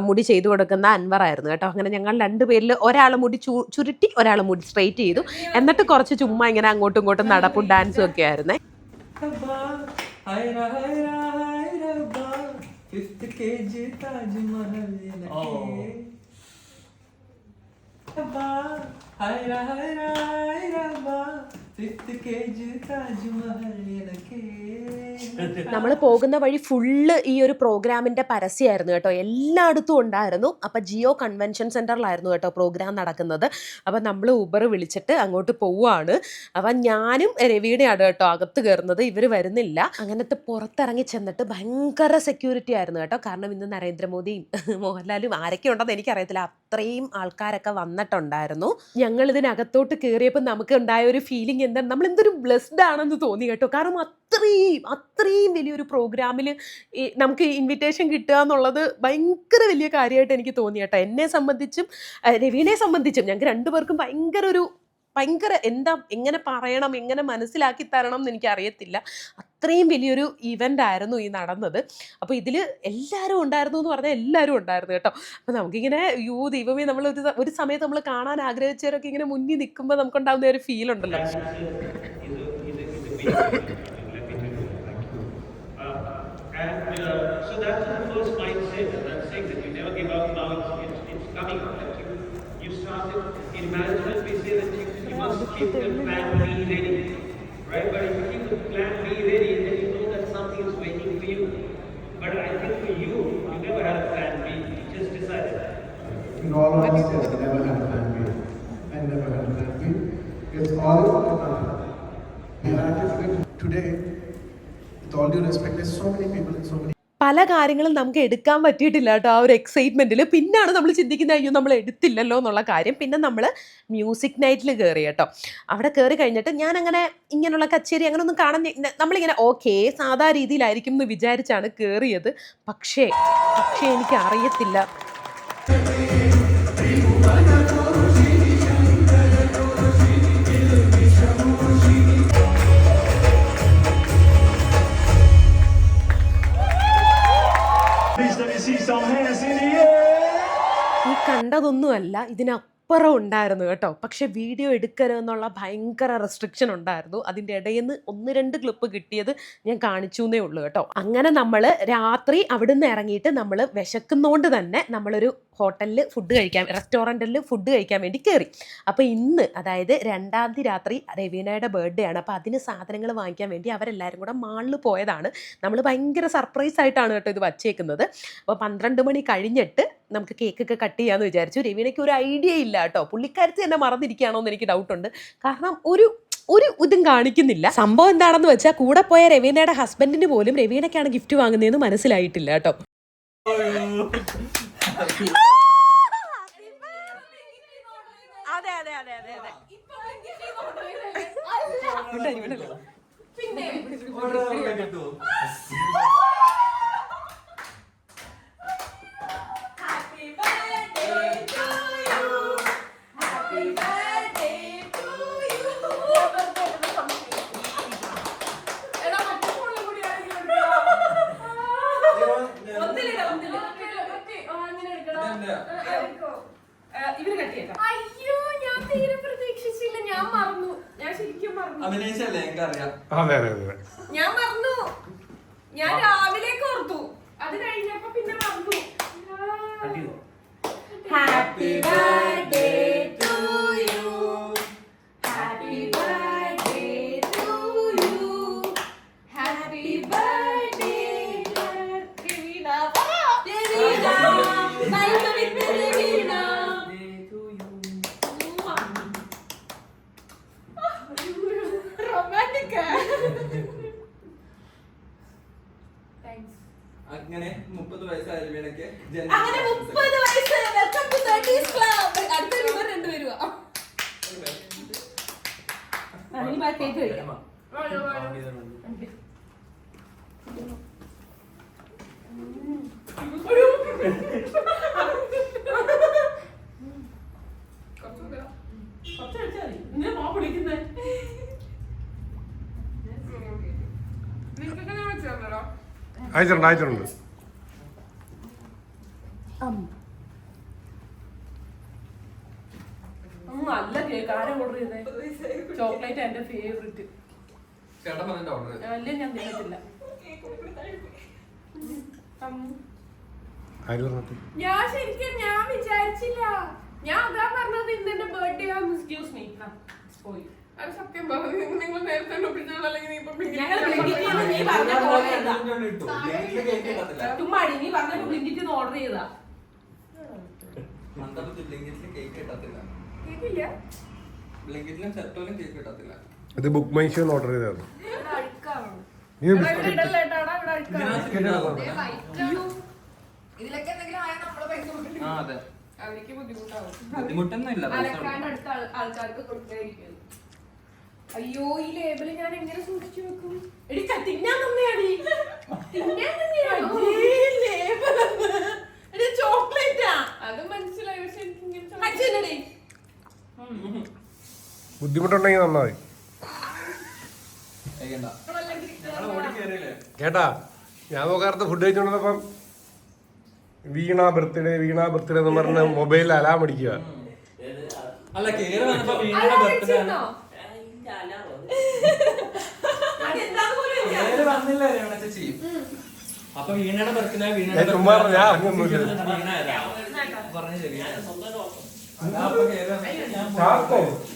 S2: മുടി ചെയ്തു കൊടുക്കുന്ന അൻവറായിരുന്നു കേട്ടോ. അങ്ങനെ ഞങ്ങൾ 2 പേരിൽ ഒരാൾ മുടി ചുരുട്ടി ഒരാൾ മുടി സ്ട്രെയിറ്റ് ചെയ്തു. എന്നിട്ട് കുറച്ച് ചുമ്മാ ഇങ്ങനെ അങ്ങോട്ടും ഇങ്ങോട്ടും നടപ്പും ഡാൻസും ഒക്കെ ആയിരുന്നേ.
S5: Fifth KG Taj Mahal Rabba, hayra hayra rabba, fifth KG Taj Mahal
S2: നമ്മൾ പോകുന്ന വഴി ഫുള്ള് ഈ ഒരു പ്രോഗ്രാമിൻ്റെ പരസ്യമായിരുന്നു കേട്ടോ. എല്ലായിടത്തും ഉണ്ടായിരുന്നു. അപ്പം ജിയോ കൺവെൻഷൻ സെൻറ്ററിലായിരുന്നു കേട്ടോ പ്രോഗ്രാം നടക്കുന്നത്. അപ്പം നമ്മൾ ഊബർ വിളിച്ചിട്ട് അങ്ങോട്ട് പോവുകയാണ്. അപ്പം ഞാനും രവീണയാണ് കേട്ടോ അകത്ത് കയറുന്നത്. ഇവർ വരുന്നില്ല. അങ്ങനത്തെ പുറത്തിറങ്ങി ചെന്നിട്ട് ഭയങ്കര സെക്യൂരിറ്റി ആയിരുന്നു കേട്ടോ. കാരണം ഇന്ന് നരേന്ദ്രമോദിയും മോഹൻലാലും ആരൊക്കെ ഉണ്ടെന്ന് എനിക്കറിയത്തില്ല, അത്രയും ആൾക്കാരൊക്കെ വന്നിട്ടുണ്ടായിരുന്നു. ഞങ്ങൾ ഇതിനകത്തോട്ട് കയറിയപ്പോൾ നമുക്ക് ഉണ്ടായ ഒരു ഫീലിംഗ് എന്താണ്, നമ്മൾ എന്തൊരു ബ്ലെസ്ഡ് ആണെന്ന് തോന്നി കേട്ടോ. കാരണം അത്രയും വലിയൊരു പ്രോഗ്രാമിൽ നമുക്ക് ഇൻവിറ്റേഷൻ കിട്ടുക എന്നുള്ളത് ഭയങ്കര വലിയ കാര്യമായിട്ട് എനിക്ക് തോന്നി കേട്ടോ. എന്നെ സംബന്ധിച്ചും രവീണയെ സംബന്ധിച്ചും ഞങ്ങൾക്ക് 2 പേർക്കും ഭയങ്കര എങ്ങനെ പറയണം, എങ്ങനെ മനസ്സിലാക്കി തരണം എന്ന് എനിക്കറിയത്തില്ല. അത്രയും വലിയൊരു ഇവൻ്റ് ആയിരുന്നു ഈ നടന്നത്. അപ്പോൾ ഇതിൽ എല്ലാവരും ഉണ്ടായിരുന്നു എന്ന് പറഞ്ഞാൽ എല്ലാവരും ഉണ്ടായിരുന്നു കേട്ടോ. അപ്പോൾ നമുക്കിങ്ങനെ ദൈവമേ, നമ്മൾ ഒരു സമയത്ത് നമ്മൾ കാണാൻ ആഗ്രഹിച്ചവരൊക്കെ ഇങ്ങനെ മുന്നിൽ നിൽക്കുമ്പോൾ നമുക്കുണ്ടാകുന്ന ഒരു ഫീൽ ഉണ്ടല്ലോ.
S6: So that's the first mindset, and I'm saying that you never give up. Now it's coming up. That you started in management. We say that you must keep the plan B ready, right? But if you keep the plan B ready, then you know that something is waiting for you. But I think for you never had a plan B. You just decided.
S7: In all honesty, I never had a plan B. I never had a plan B. It's all or nothing. And I just think today, with all due respect, there's so many people and so many.
S2: പല കാര്യങ്ങളും നമുക്ക് എടുക്കാൻ പറ്റിയിട്ടില്ല കേട്ടോ ആ ഒരു എക്സൈറ്റ്മെൻറ്റിൽ. പിന്നാണ് നമ്മൾ ചിന്തിക്കുന്നത് അയ്യോ നമ്മൾ എടുത്തില്ലല്ലോ എന്നുള്ള കാര്യം. പിന്നെ നമ്മൾ മ്യൂസിക് നൈറ്റിൽ കയറി കേട്ടോ. അവിടെ കയറി കഴിഞ്ഞിട്ട് ഞാനങ്ങനെ ഇങ്ങനെയുള്ള കച്ചേരി അങ്ങനെ ഒന്നും കാണാൻ, നമ്മളിങ്ങനെ ഓക്കെ സാധാ രീതിയിലായിരിക്കും എന്ന് വിചാരിച്ചാണ് കയറിയത്. പക്ഷേ എനിക്ക് അറിയത്തില്ല,
S5: see some hands in the air.
S2: ഈ കണ്ടതൊന്നുമല്ല, ഇതിനപ്പുറം ഉണ്ടായിരുന്നു കേട്ടോ. പക്ഷെ വീഡിയോ എടുക്കരുതെന്നുള്ള ഭയങ്കര റെസ്ട്രിക്ഷൻ ഉണ്ടായിരുന്നു. അതിൻ്റെ ഇടയിൽ നിന്ന് 1-2 ക്ലിപ്പ് കിട്ടിയത് ഞാൻ കാണിച്ചു എന്നേ ഉള്ളൂ കേട്ടോ. അങ്ങനെ നമ്മൾ രാത്രി അവിടുന്ന് ഇറങ്ങിയിട്ട് നമ്മൾ വിശക്കുന്നോണ്ട് തന്നെ നമ്മളൊരു ഹോട്ടലിൽ ഫുഡ് കഴിക്കാൻ, റെസ്റ്റോറൻറ്റിൽ ഫുഡ് കഴിക്കാൻ വേണ്ടി കയറി. അപ്പോൾ ഇന്ന്, അതായത് 2-ാം തീയതി രാത്രി രവീനയുടെ ബർത്ത്ഡേ ആണ്. അപ്പോൾ അതിന് സാധനങ്ങൾ വാങ്ങിക്കാൻ വേണ്ടി അവരെല്ലാവരും കൂടെ മാളിൽ പോയതാണ്. നമ്മൾ ഭയങ്കര സർപ്രൈസ് ആയിട്ടാണ് കേട്ടോ ഇത് വച്ചേക്കുന്നത്. അപ്പോൾ 12 മണി കഴിഞ്ഞിട്ട് നമുക്ക് കേക്കൊക്കെ കട്ട് ചെയ്യാമെന്ന് വിചാരിച്ചു. രവീനയ്ക്ക് ഒരു ഐഡിയ ഇല്ല കേട്ടോ. പുള്ളിക്കാരത്തി തന്നെ മറന്നിരിക്കുകയാണോ എന്ന് എനിക്ക് ഡൗട്ടുണ്ട്. കാരണം ഒരു ഇതും കാണിക്കുന്നില്ല. സംഭവം എന്താണെന്ന് വെച്ചാൽ കൂടെ പോയ രവീനയുടെ ഹസ്ബൻഡിന് പോലും രവീനയ്ക്കാണ് ഗിഫ്റ്റ് വാങ്ങുന്നതെന്ന് മനസ്സിലായിട്ടില്ല കേട്ടോ.
S4: അയ്യോ, ഞാൻ തീരെ പ്രതീക്ഷിച്ചില്ല. ഞാൻ മറന്നു. ഞാൻ ശരിക്കും മറന്നു.
S5: അഭിനയിച്ചല്ലേ, എനിക്കറിയാം.
S3: അതെ അതെ അതെ.
S4: ഞാൻ മറന്നു. ഞാൻ രാവിലേക്ക് ഓർത്തു, അത് കഴിഞ്ഞപ്പോ പിന്നെ മറന്നു. Happy birthday to you, happy birthday to you, happy birthday Raveena. Raveena
S5: അങ്ങനെ 30 വയസ്സായ രവീനയ്ക്ക്
S4: അങ്ങനെ 30 വയസ്സ്. Welcome to 30s club. അടുത്ത ഇവർ രണ്ടുപേരും കേക്ക് കഴിക്കാം.
S3: അയച്ചിട്ടുണ്ട്.
S2: നല്ല കേക്ക്. ആരാ ഓർഡർ ചെയ്തേ? ചോക്ലേറ്റ് എന്റെ ഫേവറേറ്റ്.
S5: ചേട്ടൻ പറഞ്ഞ ഓർഡർ
S2: അല്ലേ, ഞാൻ തിന്നത്തില്ല.
S4: ഞാൻ ശരിക്കും ഞാൻ വിചാരിച്ചില്ല. ഞാൻ അതാ പറഞ്ഞത് ഇന്നെ ബർത്ത്ഡേ ആണ്. Excuse me. പോയി. അത് സത്യം പറഞ്ഞു. നിങ്ങൾ നേരത്തെ അല്ലെങ്കിൽ ചുമ്മാടി നീ പറഞ്ഞ ബ്ലിങ്കിറ്റ് ഓർഡർ ചെയ്താ.
S5: കേക്ക് കിട്ടത്തില്ല.
S4: കേക്കില്ല.
S5: ബ്ലിങ്കിറ്റിലും സെറ്റോലും കേക്ക് കിട്ടത്തില്ല.
S3: ഇത് ബുക്ക് മൈ ഷോ ഓർഡർ ചെയ്തതാണ്.
S4: ഇതിലൊക്കെ എന്തെങ്കിലും ആയാൽ നമ്മളെ പൈസ
S5: അതെ,
S4: അവർക്ക് ബുദ്ധിമുട്ടാവും.
S5: ബുദ്ധിമുട്ടൊന്നുമില്ല.
S4: അലക്കാണ്ട് അടുത്ത ആൾക്കാർക്ക് കൊടുക്കാതിരിക്കും. അയ്യോ, ഈ ലേബിള് ഞാൻ എങ്ങനെ സൂക്ഷിച്ചു വെക്കും? എടി തിന്നാൻ തന്നെയാടി. ചോക്ലേറ്റാ. അത് മനസ്സിലായി. പക്ഷെ എനിക്ക്
S3: ബുദ്ധിമുട്ടുണ്ടെങ്കിൽ നന്നായി കേട്ടാ. ഞാൻ നോക്കാത്ത ഫുഡ് കഴിച്ചോണ്ടപ്പം വീണ ബർത്ത്ഡേ എന്ന് പറഞ്ഞ മൊബൈലിൽ അലാം അടിക്കുക.
S5: അല്ല, കേറി വന്നപ്പോ വീണയുടെ ബർത്ത്ഡേ വന്നില്ല രമണ ചേച്ചി. അപ്പൊ വീണയുടെ ബർത്ത്ഡേ
S3: ചുമ്മാ ഞാൻ അറിഞ്ഞൊന്നുമില്ല.
S5: പറഞ്ഞു ശരി.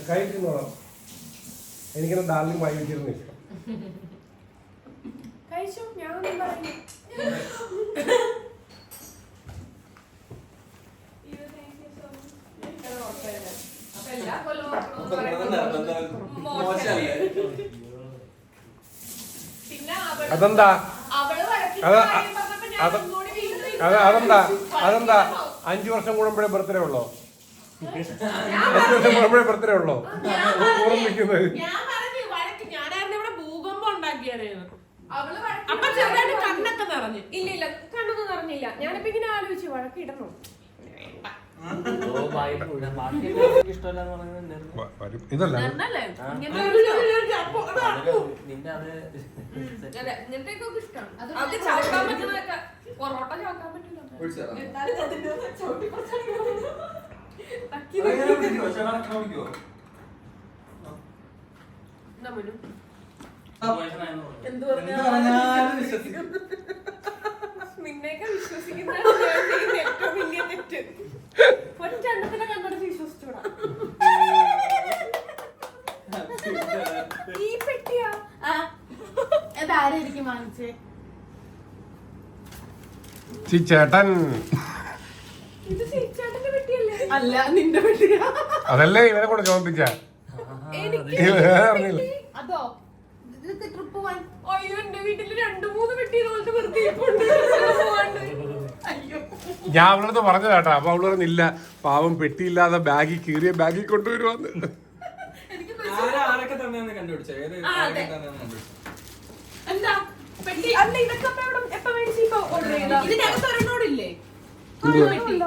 S3: കഴിക്കുന്നോളാം. എനിക്കിനെ ഡാർലിംഗ് വായി വെച്ചിരുന്നു ഇഷ്ടം.
S4: കഴിച്ചു. ഞാനൊന്നും പറഞ്ഞു.
S3: അതെന്താ അതെന്താ 5 വർഷം കൂടുമ്പോഴേ ബർത്ത്ഡേ ഉള്ളോ? 5 വർഷം കൂടുമ്പോഴേ ബർത്ത്ഡേ ഉള്ളോ? ഓർമ്മിക്കുന്നത്
S2: ഞാനായിരുന്നു ഇവിടെ ഭൂകമ്പം ഉണ്ടാക്കിയായിരുന്നു. അപ്പൊ ചെറുതായിട്ട് കണ്ണൊക്കെ നിറഞ്ഞു.
S4: ഇല്ല, കണ്ണൊന്നും നിറഞ്ഞില്ല. ഞാനിപ്പോ ഇങ്ങനെ ആലോചിച്ചു വഴക്കിടണോ.
S3: ഇതല്ല
S4: ഇങ്ങനത്തേക്കൊക്കെ ഇഷ്ടമാണ്. അത് ചവക്കാൻ പറ്റുന്നതൊക്കെ. പൊറോട്ട ചവക്കാൻ പറ്റില്ല.
S5: ഒഴിച്ചു തരാം.
S4: എന്നാലും അതിന്റെ ചവിട്ടി പറിച്ചാണ്
S5: അതെങ്ങനെ പിടിക്കുവോ? ചേട്ടാ അങ്ങനെ പിടിക്കുവോ?
S4: എന്ത്
S5: എന്ത് പറഞ്ഞാലും വിശ്വസിക്കും.
S4: നിന്നെയൊക്കെ വിശ്വസിക്കുന്നതാണ് ഞാൻ ചെയ്യുന്ന ഏറ്റവും വലിയ തെറ്റ്. ഒറ്റെണ്ണത്തിനെ കണ്ടെടുത്ത് വിശ്വസിച്ചൂടാ. ഈ പെട്ടിയാ അതാരായിരിക്കും വാങ്ങിച്ചേ?
S3: ചേട്ടൻ
S4: ഇത് ചേച്ചാട്ടന്റെ പെട്ടിയല്ലേ? അല്ല, നിന്റെ പെട്ടിയാ.
S3: അതല്ലേ ഇവരെ കൂടെ ചോദിപ്പിച്ച
S4: അതോ ട്രിപ്പ് പോവാൻ? അയ്യോ, എന്റെ വീട്ടില് 2-3 പെട്ടി ഇതുപോലത്തെ വെറുതെ ഇരിപ്പുണ്ട്. അയ്യോ,
S3: ഞാൻ അവളടുത്ത് പറഞ്ഞത് കേട്ടോ. അപ്പൊ അവള് പറഞ്ഞില്ല, പാവം പെട്ടിയില്ലാതെ ബാഗിൽ കീറിയ ബാഗിൽ കൊണ്ടുവരുവാന്ന്.
S4: എനിക്ക്
S5: ആരൊക്കെ തന്നെയാന്ന് കണ്ടുപിടിച്ചോ? ഏത് ആരൊക്കെ തന്നെയാന്ന് കണ്ടുപിടിച്ചോ?
S4: എന്താ പെട്ടി? അല്ല, ഇതൊക്കെ എപ്പോ മേടിച്ചു? ഇപ്പൊ ഓർഡർ ചെയ്തോ? ഇതിനകത്ത് ഒരെണ്ണോടില്ലേ?
S5: ഇല്ല.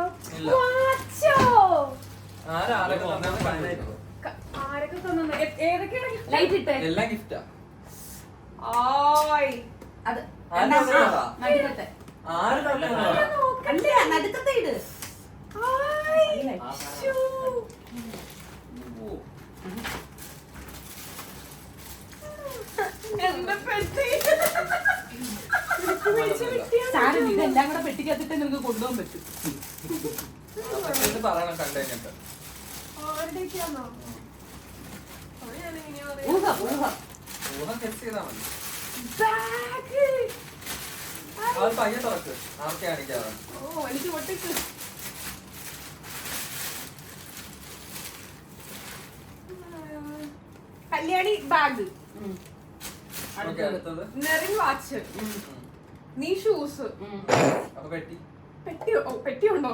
S4: വാച്ചോ.
S5: ആരൊക്കെ തന്നെയാന്ന് കണ്ടുപിടിച്ചോ?
S4: ആരൊക്കെ തന്നെ? ഏതൊക്കെയാണ്? ലൈറ്റ് ഇട്ടേ.
S5: എല്ലാം ഗിഫ്റ്റാ.
S4: ഓയ്, അത് നടുക്കത്തെ.
S5: ആര് തന്നെയാ?
S4: അല്ല, നടുക്കത്തെ ഇട്. ആയ്, ശ്ശോ. എന്റെ പെട്ടി. സാരം ഇതെല്ലാം കൂടെ പെട്ടിക്കകത്തിട്ട് നിനക്ക് കൊണ്ടുപോകാൻ പറ്റും.
S5: ഇത് പറയണം കണ്ടു കഴിഞ്ഞിട്ട്.
S4: ആരുടെയൊക്കെയാണോ?
S5: ഊഹം ഗെസ് ചെയ്താ മതി.
S4: ബാഗ്.
S5: അത് പയ്യെ തുറക്ക്. ആർക്കെ കാണിക്കാതെ.
S4: ഓ, എനിക്ക് പൊട്ടിക്ക്. കല്യാണി ബാഗ്.
S5: ഓക്കേ, അടുത്തത്.
S4: നെറിൻ വാച്ച്. നീ ഷൂസ്.
S5: അപ്പൊ പെട്ടി.
S4: പെട്ടിയോ? ഓ, പെട്ടിയുണ്ടോ?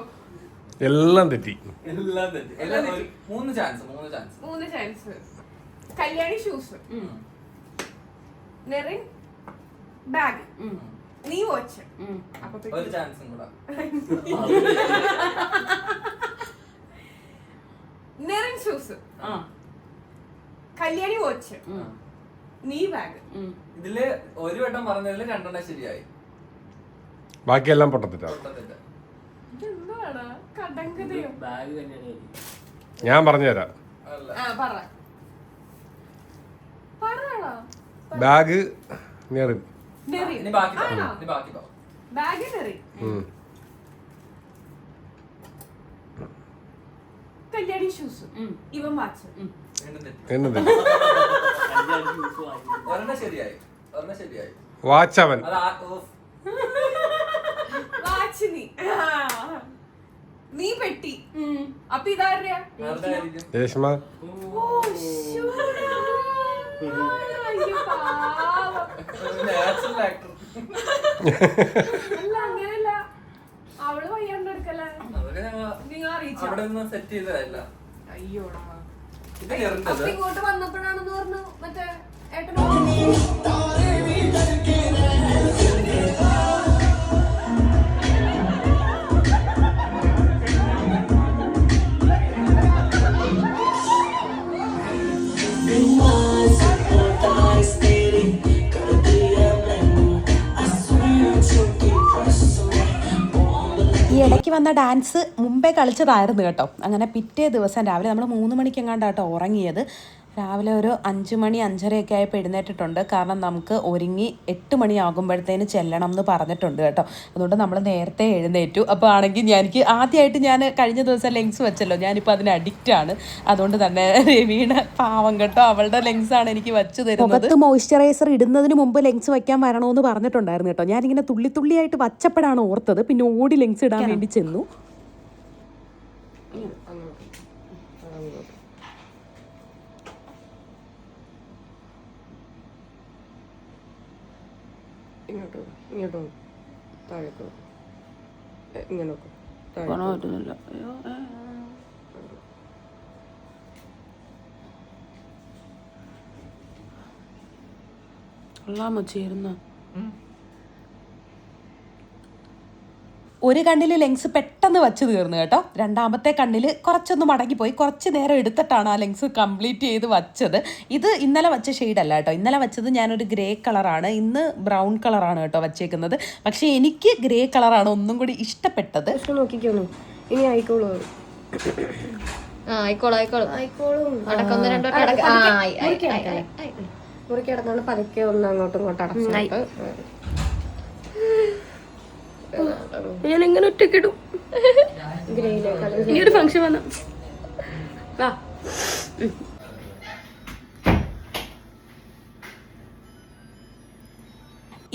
S3: എല്ലാം തെറ്റി.
S5: എല്ലാം തെറ്റി. എല്ലാം ഒരു 3 chance.
S4: 3 chance. Kalyani shoes. Nerin bag. നീ വാച്ച്. അപ്പൊ
S5: ഒരു ചാൻസും കൂടെ.
S4: നെറിൻ ഷൂസ്. കല്യാണി വാച്ച്. നീ ബാഗ്.
S5: ഇതില് ഒരു വട്ടം പറഞ്ഞതില് 2 ശരിയായി.
S3: ബാക്കിയെല്ലാം പൊട്ടത്തിട്ടാ.
S5: പൊട്ടത്തില്ല.
S4: എന്താണ് കടങ്കഥയോ?
S3: ഞാൻ പറഞ്ഞുതരാം.
S5: അല്ല.
S4: പറ. പറയണോ?
S3: ബാഗ് നെറിൻ.
S4: നെറിൻ.
S5: ഇനി ബാക്കി പറ.
S4: ആണോ?
S5: ഇനി ബാക്കി പറ.
S4: ബാഗ് നെറിൻ. കല്യാണി ഷൂസ്. ഇവൻ വാച്ച്.
S5: വീണ്ടും തെറ്റി.
S3: എന്നത് തെറ്റി.
S5: ഒരെണ്ണം ശരിയായി.
S3: വാച്ചവൻ.
S5: അത്
S4: വാച്ച് നീ. നീ പെട്ടി. അപ്പൊ ഇതാരുടെയാ?
S5: ആരുടെയായിരിക്കും?
S3: രേഷ്മ.
S4: ഓ, ശൂടാ. അയ്യോ, പാവം.
S5: Natural actor.
S4: അല്ല, അങ്ങനെയല്ല. അവള് വയ്യാണ്ടെടുക്കല്ലേ?
S5: അതൊക്കെ ഞങ്ങൾ
S4: നീ അറിയിച്ചോ?
S5: അവിടെ നിന്ന് സെറ്റ് ചെയ്തതല്ല.
S4: അയ്യോടാ.
S5: ഇത് കയറേണ്ടത്.
S4: അപ്പൊ ഇങ്ങോട്ട് വന്നപ്പോഴാണെന്ന് പറഞ്ഞു മറ്റേ ഏട്ടനോ?
S2: ഈ ഇടയ്ക്ക് വന്ന ഡാൻസ് മുമ്പേ കളിച്ചതായിരുന്നു കേട്ടോ. അങ്ങനെ പിറ്റേ ദിവസം രാവിലെ നമ്മൾ 3 മണിക്കെങ്ങാണ്ടാട്ടോ ഉറങ്ങിയത്. രാവിലെ ഒരു 5 മണി 5:30 ആയപ്പോൾ എഴുന്നേറ്റിട്ടുണ്ട്. കാരണം നമുക്ക് ഒരുങ്ങി 8 മണിയാകുമ്പോഴത്തേന് ചെല്ലണം എന്ന് പറഞ്ഞിട്ടുണ്ട് കേട്ടോ. അതുകൊണ്ട് നമ്മൾ നേരത്തെ എഴുന്നേറ്റു. അപ്പോൾ ആണെങ്കിൽ എനിക്ക് ആദ്യമായിട്ട് ഞാൻ കഴിഞ്ഞ ദിവസം ലെങ്സ് വെച്ചല്ലോ, ഞാനിപ്പോൾ അതിന് അഡിക്റ്റാണ്. അതുകൊണ്ട് തന്നെ രവീണ പാവം കേട്ടോ, അവളുടെ ലെങ്സാണ് എനിക്ക് വെച്ച് തരുന്നത്. മുഖത്ത് മോയ്സ്ചറൈസർ ഇടുന്നതിന് മുമ്പ് ലെങ്സ് വയ്ക്കാൻ വരണമെന്ന് പറഞ്ഞിട്ടുണ്ടായിരുന്നു കേട്ടോ. ഞാനിങ്ങനെ തുള്ളിയായിട്ട് വച്ചപ്പോഴാണ് ഓർത്തത്. പിന്നെ ഓടി ലെങ്സ് ഇടാൻ വേണ്ടി ചെന്നു.
S4: ഇങ്ങോട്ടോ താഴേക്കോ ഇങ്ങനൊക്കെ
S2: പറ്റുന്നില്ല. കൊള്ളാമോ ചേരുന്ന? ഒരു കണ്ണിൽ ലെങ്സ് പെട്ടെന്ന് വച്ച് തീർന്നു കേട്ടോ. രണ്ടാമത്തെ കണ്ണിൽ കുറച്ചൊന്ന് മടങ്ങിപ്പോയി. കുറച്ച് നേരം എടുത്തിട്ടാണ് ആ ലെങ്സ് കംപ്ലീറ്റ് ചെയ്ത് വച്ചത്. ഇത് ഇന്നലെ വച്ച ഷെയ്ഡല്ല കേട്ടോ. ഇന്നലെ വച്ചത് ഞാനൊരു ഗ്രേ കളറാണ്, ഇന്ന് ബ്രൗൺ കളറാണ് കേട്ടോ വച്ചേക്കുന്നത്. പക്ഷേ എനിക്ക് ഗ്രേ കളറാണ് ഒന്നും കൂടി ഇഷ്ടപ്പെട്ടത്.
S4: നോക്കിക്കോളൂ, ഇനി ആയിക്കോളൂ. മുറി കിടന്നാണ് പതുക്കെ ഒന്ന് അങ്ങോട്ടും ഇങ്ങോട്ടും അടച്ചിട്ട് ഞാൻ എങ്ങനെ ഒറ്റക്കിടും. ഈ ഒരു ഫംഗ്ഷൻ വന്ന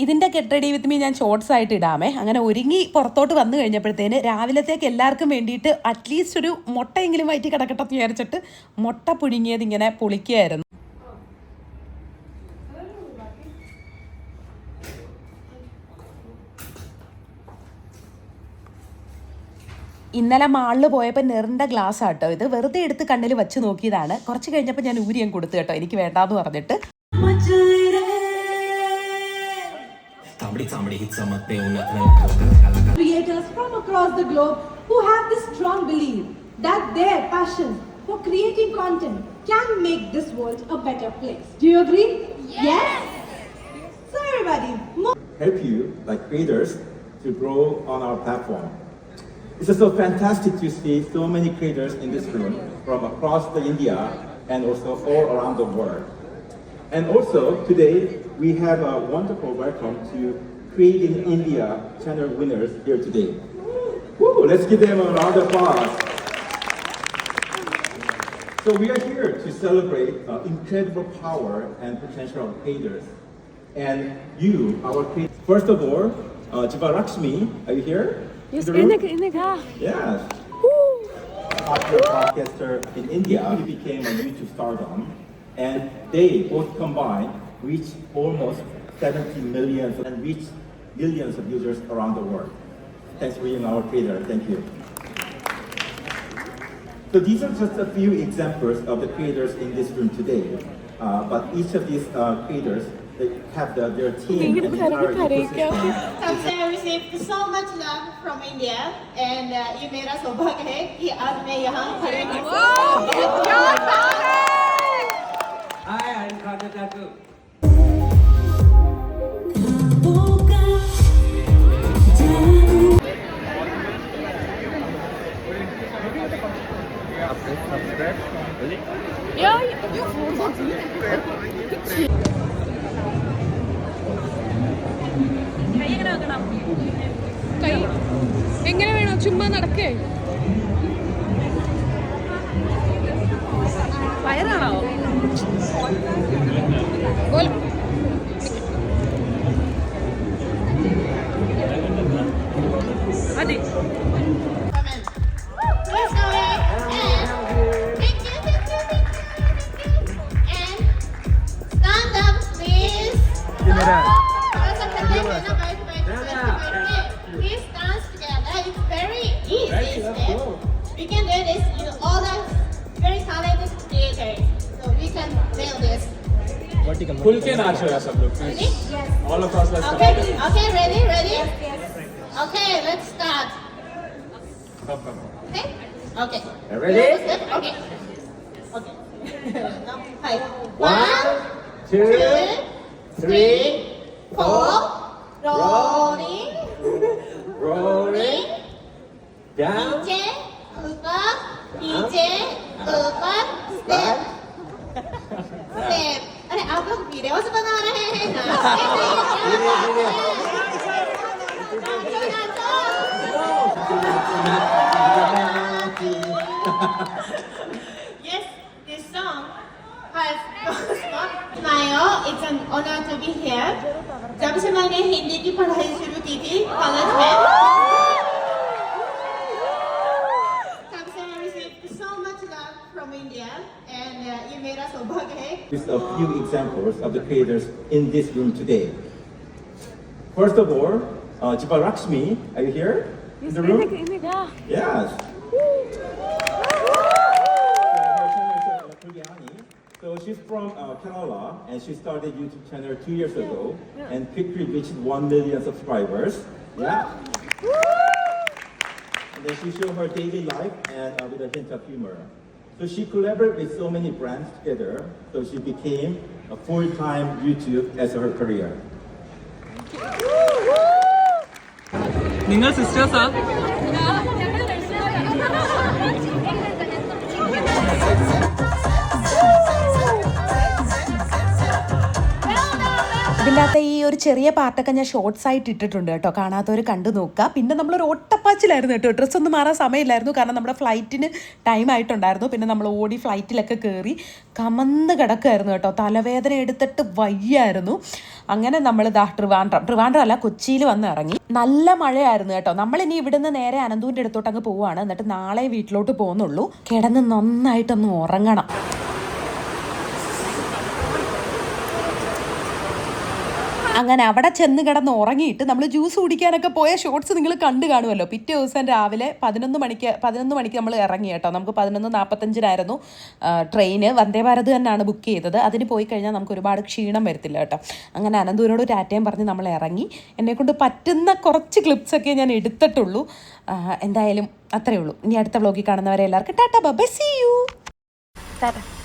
S2: ഇതിൻ്റെ ഗെറ്റ് റെഡി വിത്ത് മീ ഞാൻ ഷോർട്സ് ആയിട്ട് ഇടാമേ. അങ്ങനെ ഒരുങ്ങി പുറത്തോട്ട് വന്നു കഴിഞ്ഞപ്പോഴത്തേന് രാവിലത്തേക്ക് എല്ലാവർക്കും വേണ്ടിയിട്ട് അറ്റ്ലീസ്റ്റ് ഒരു മുട്ടയെങ്കിലും വയറ്റി കിടക്കട്ടെ എന്ന് വിചാരിച്ചിട്ട് മുട്ട പുഴുങ്ങിയത് ഇങ്ങനെ പൊളിക്കുകയായിരുന്നു. ഇന്നലെ മാളിൽ പോയപ്പോൾ നെറിൻ്റെ ഗ്ലാസ് ആട്ടോ ഇത്. വെറുതെ എടുത്ത് കണ്ണിൽ വെച്ച് നോക്കിയതാണ്. കുറച്ച് കഴിഞ്ഞപ്പോൾ ഞാൻ ഊരിയും കൊടുത്തു കേട്ടോ, എനിക്ക് വേണ്ടാന്ന് പറഞ്ഞിട്ട്.
S8: Creators from across the globe who have this strong belief that their passion for creating content can make this world a better place. Do you agree? Yes? So everybody,
S1: Help you, like creators, to grow on our platform. It's just so fantastic to see so many creators in this room from across the India and also all around the world. And also today we have a wonderful welcome to Create in India channel winners here today. Woo, let's give them a round of applause. So we are here to celebrate incredible power and potential of creators. And you, our creators. First of all, Jivalakshmi, are you here? Yes, yes. Popular podcaster in India, he became a YouTube stardom, and they both combined reached almost 70 million and reached millions of users around the world. Thanks for being our creator. Thank you. So these are just a few examples of the creators in this room today. But each of these creators, they have their team and entire ecosystem.
S9: I received so much love from India, and ये मेरा सौभाग्य है कि आज मैं यहाँ खड़े हूँ.
S5: Hi, I'm Kajal Tatu.
S4: കൈ എങ്ങനെ വേണോ ചുമ്മാ നടക്കേ. വയറാണോ മതി.
S9: Let's go ahead and thank you. And stand up, please. Please dance together. It's very easy step. We can do this. You all are very talented creators, so we can nail this.
S5: खुल के नाचो यार सब लोग
S9: Ready?
S5: please. All of us, let's
S9: Okay.
S5: start.
S9: Okay. Ready? Okay. Let's start. Okay. Okay.
S5: Ready?
S9: Okay. Okay. Now, five. 1, 2, 3, 4. Rolling.
S5: Rolling down.
S9: 이제 ऊपर step. Step. अरे आप लोग videos बना रहे हैं ना? Yes, this song has Mayo. It's an honor to be here. जब से मैंने हिंदी की पढ़ाई शुरू की थी कॉलेज में, तब से I received so much love from India, and ये मेरा सौभाग्य है.
S1: Just a few examples of the creators in this room today. First of all, Jivalakshmi, are you here in the room? Yes. So she's from Kerala, and she started YouTube channel 2 years ago, and quickly reached 1 million subscribers. Yeah. and then she showed her daily life and with a hint of humor. So she collaborated with so many brands together, so she became a full-time YouTube as her career.
S5: നിങ്ങൾ സിസ്റ്റേഴ്സാ?
S2: ഇതിൻ്റെ അകത്ത് ഈ ഒരു ചെറിയ പാർട്ടൊക്കെ ഞാൻ shorts ആയിട്ട് ഇട്ടിട്ടുണ്ട് കേട്ടോ, കാണാത്തവർ കണ്ടു നോക്കുക. പിന്നെ നമ്മളൊരു ഒട്ടപ്പാച്ചിലായിരുന്നു കേട്ടോ, ഡ്രസ്സൊന്നും മാറാൻ സമയമില്ലായിരുന്നു, കാരണം നമ്മുടെ ഫ്ലൈറ്റിന് ടൈം ആയിട്ടുണ്ടായിരുന്നു. പിന്നെ നമ്മൾ ഓടി ഫ്ലൈറ്റിലൊക്കെ കയറി കമന്ന് കിടക്കുമായിരുന്നു കേട്ടോ, തലവേദന എടുത്തിട്ട് വയ്യായിരുന്നു. അങ്ങനെ നമ്മൾ ട്രിവാൻഡ്രം അല്ല, കൊച്ചിയിൽ വന്ന് ഇറങ്ങി. നല്ല മഴയായിരുന്നു കേട്ടോ. നമ്മളിനി ഇവിടുന്ന് നേരെ അനന്തൂൻ്റെ അടുത്തോട്ട് അങ്ങ് പോവുകയാണ്. എന്നിട്ട് നാളെ വീട്ടിലോട്ട് പോകുന്നുള്ളൂ. കിടന്ന് നന്നായിട്ടൊന്ന് ഉറങ്ങണം. അങ്ങനെ അവിടെ ചെന്ന് കിടന്ന് ഉറങ്ങിയിട്ട് നമ്മൾ ജ്യൂസ് കുടിക്കാനൊക്കെ പോയ ഷോർട്സ് നിങ്ങൾ കണ്ടു കാണുമല്ലോ. പിറ്റേ ദിവസം രാവിലെ 11 മണിക്ക് നമ്മൾ ഇറങ്ങി കേട്ടോ. നമുക്ക് 11:45 ട്രെയിന്. വന്ദേ ഭാരത് തന്നെയാണ് ബുക്ക് ചെയ്തത്. അതിന് പോയി കഴിഞ്ഞാൽ നമുക്ക് ഒരുപാട് ക്ഷീണം വരത്തില്ല കേട്ടോ. അങ്ങനെ അനന്തൂരിനോട് ടാറ്റയും പറഞ്ഞ് നമ്മൾ ഇറങ്ങി. എന്നെക്കൊണ്ട് പറ്റുന്ന കുറച്ച് ക്ലിപ്സൊക്കെ ഞാൻ എടുത്തിട്ടുള്ളൂ. എന്തായാലും അത്രയേ ഉള്ളൂ. ഇനി അടുത്ത വ്ലോഗിൽ കാണുന്നവരെ എല്ലാവർക്കും tata bye, see you. Tata.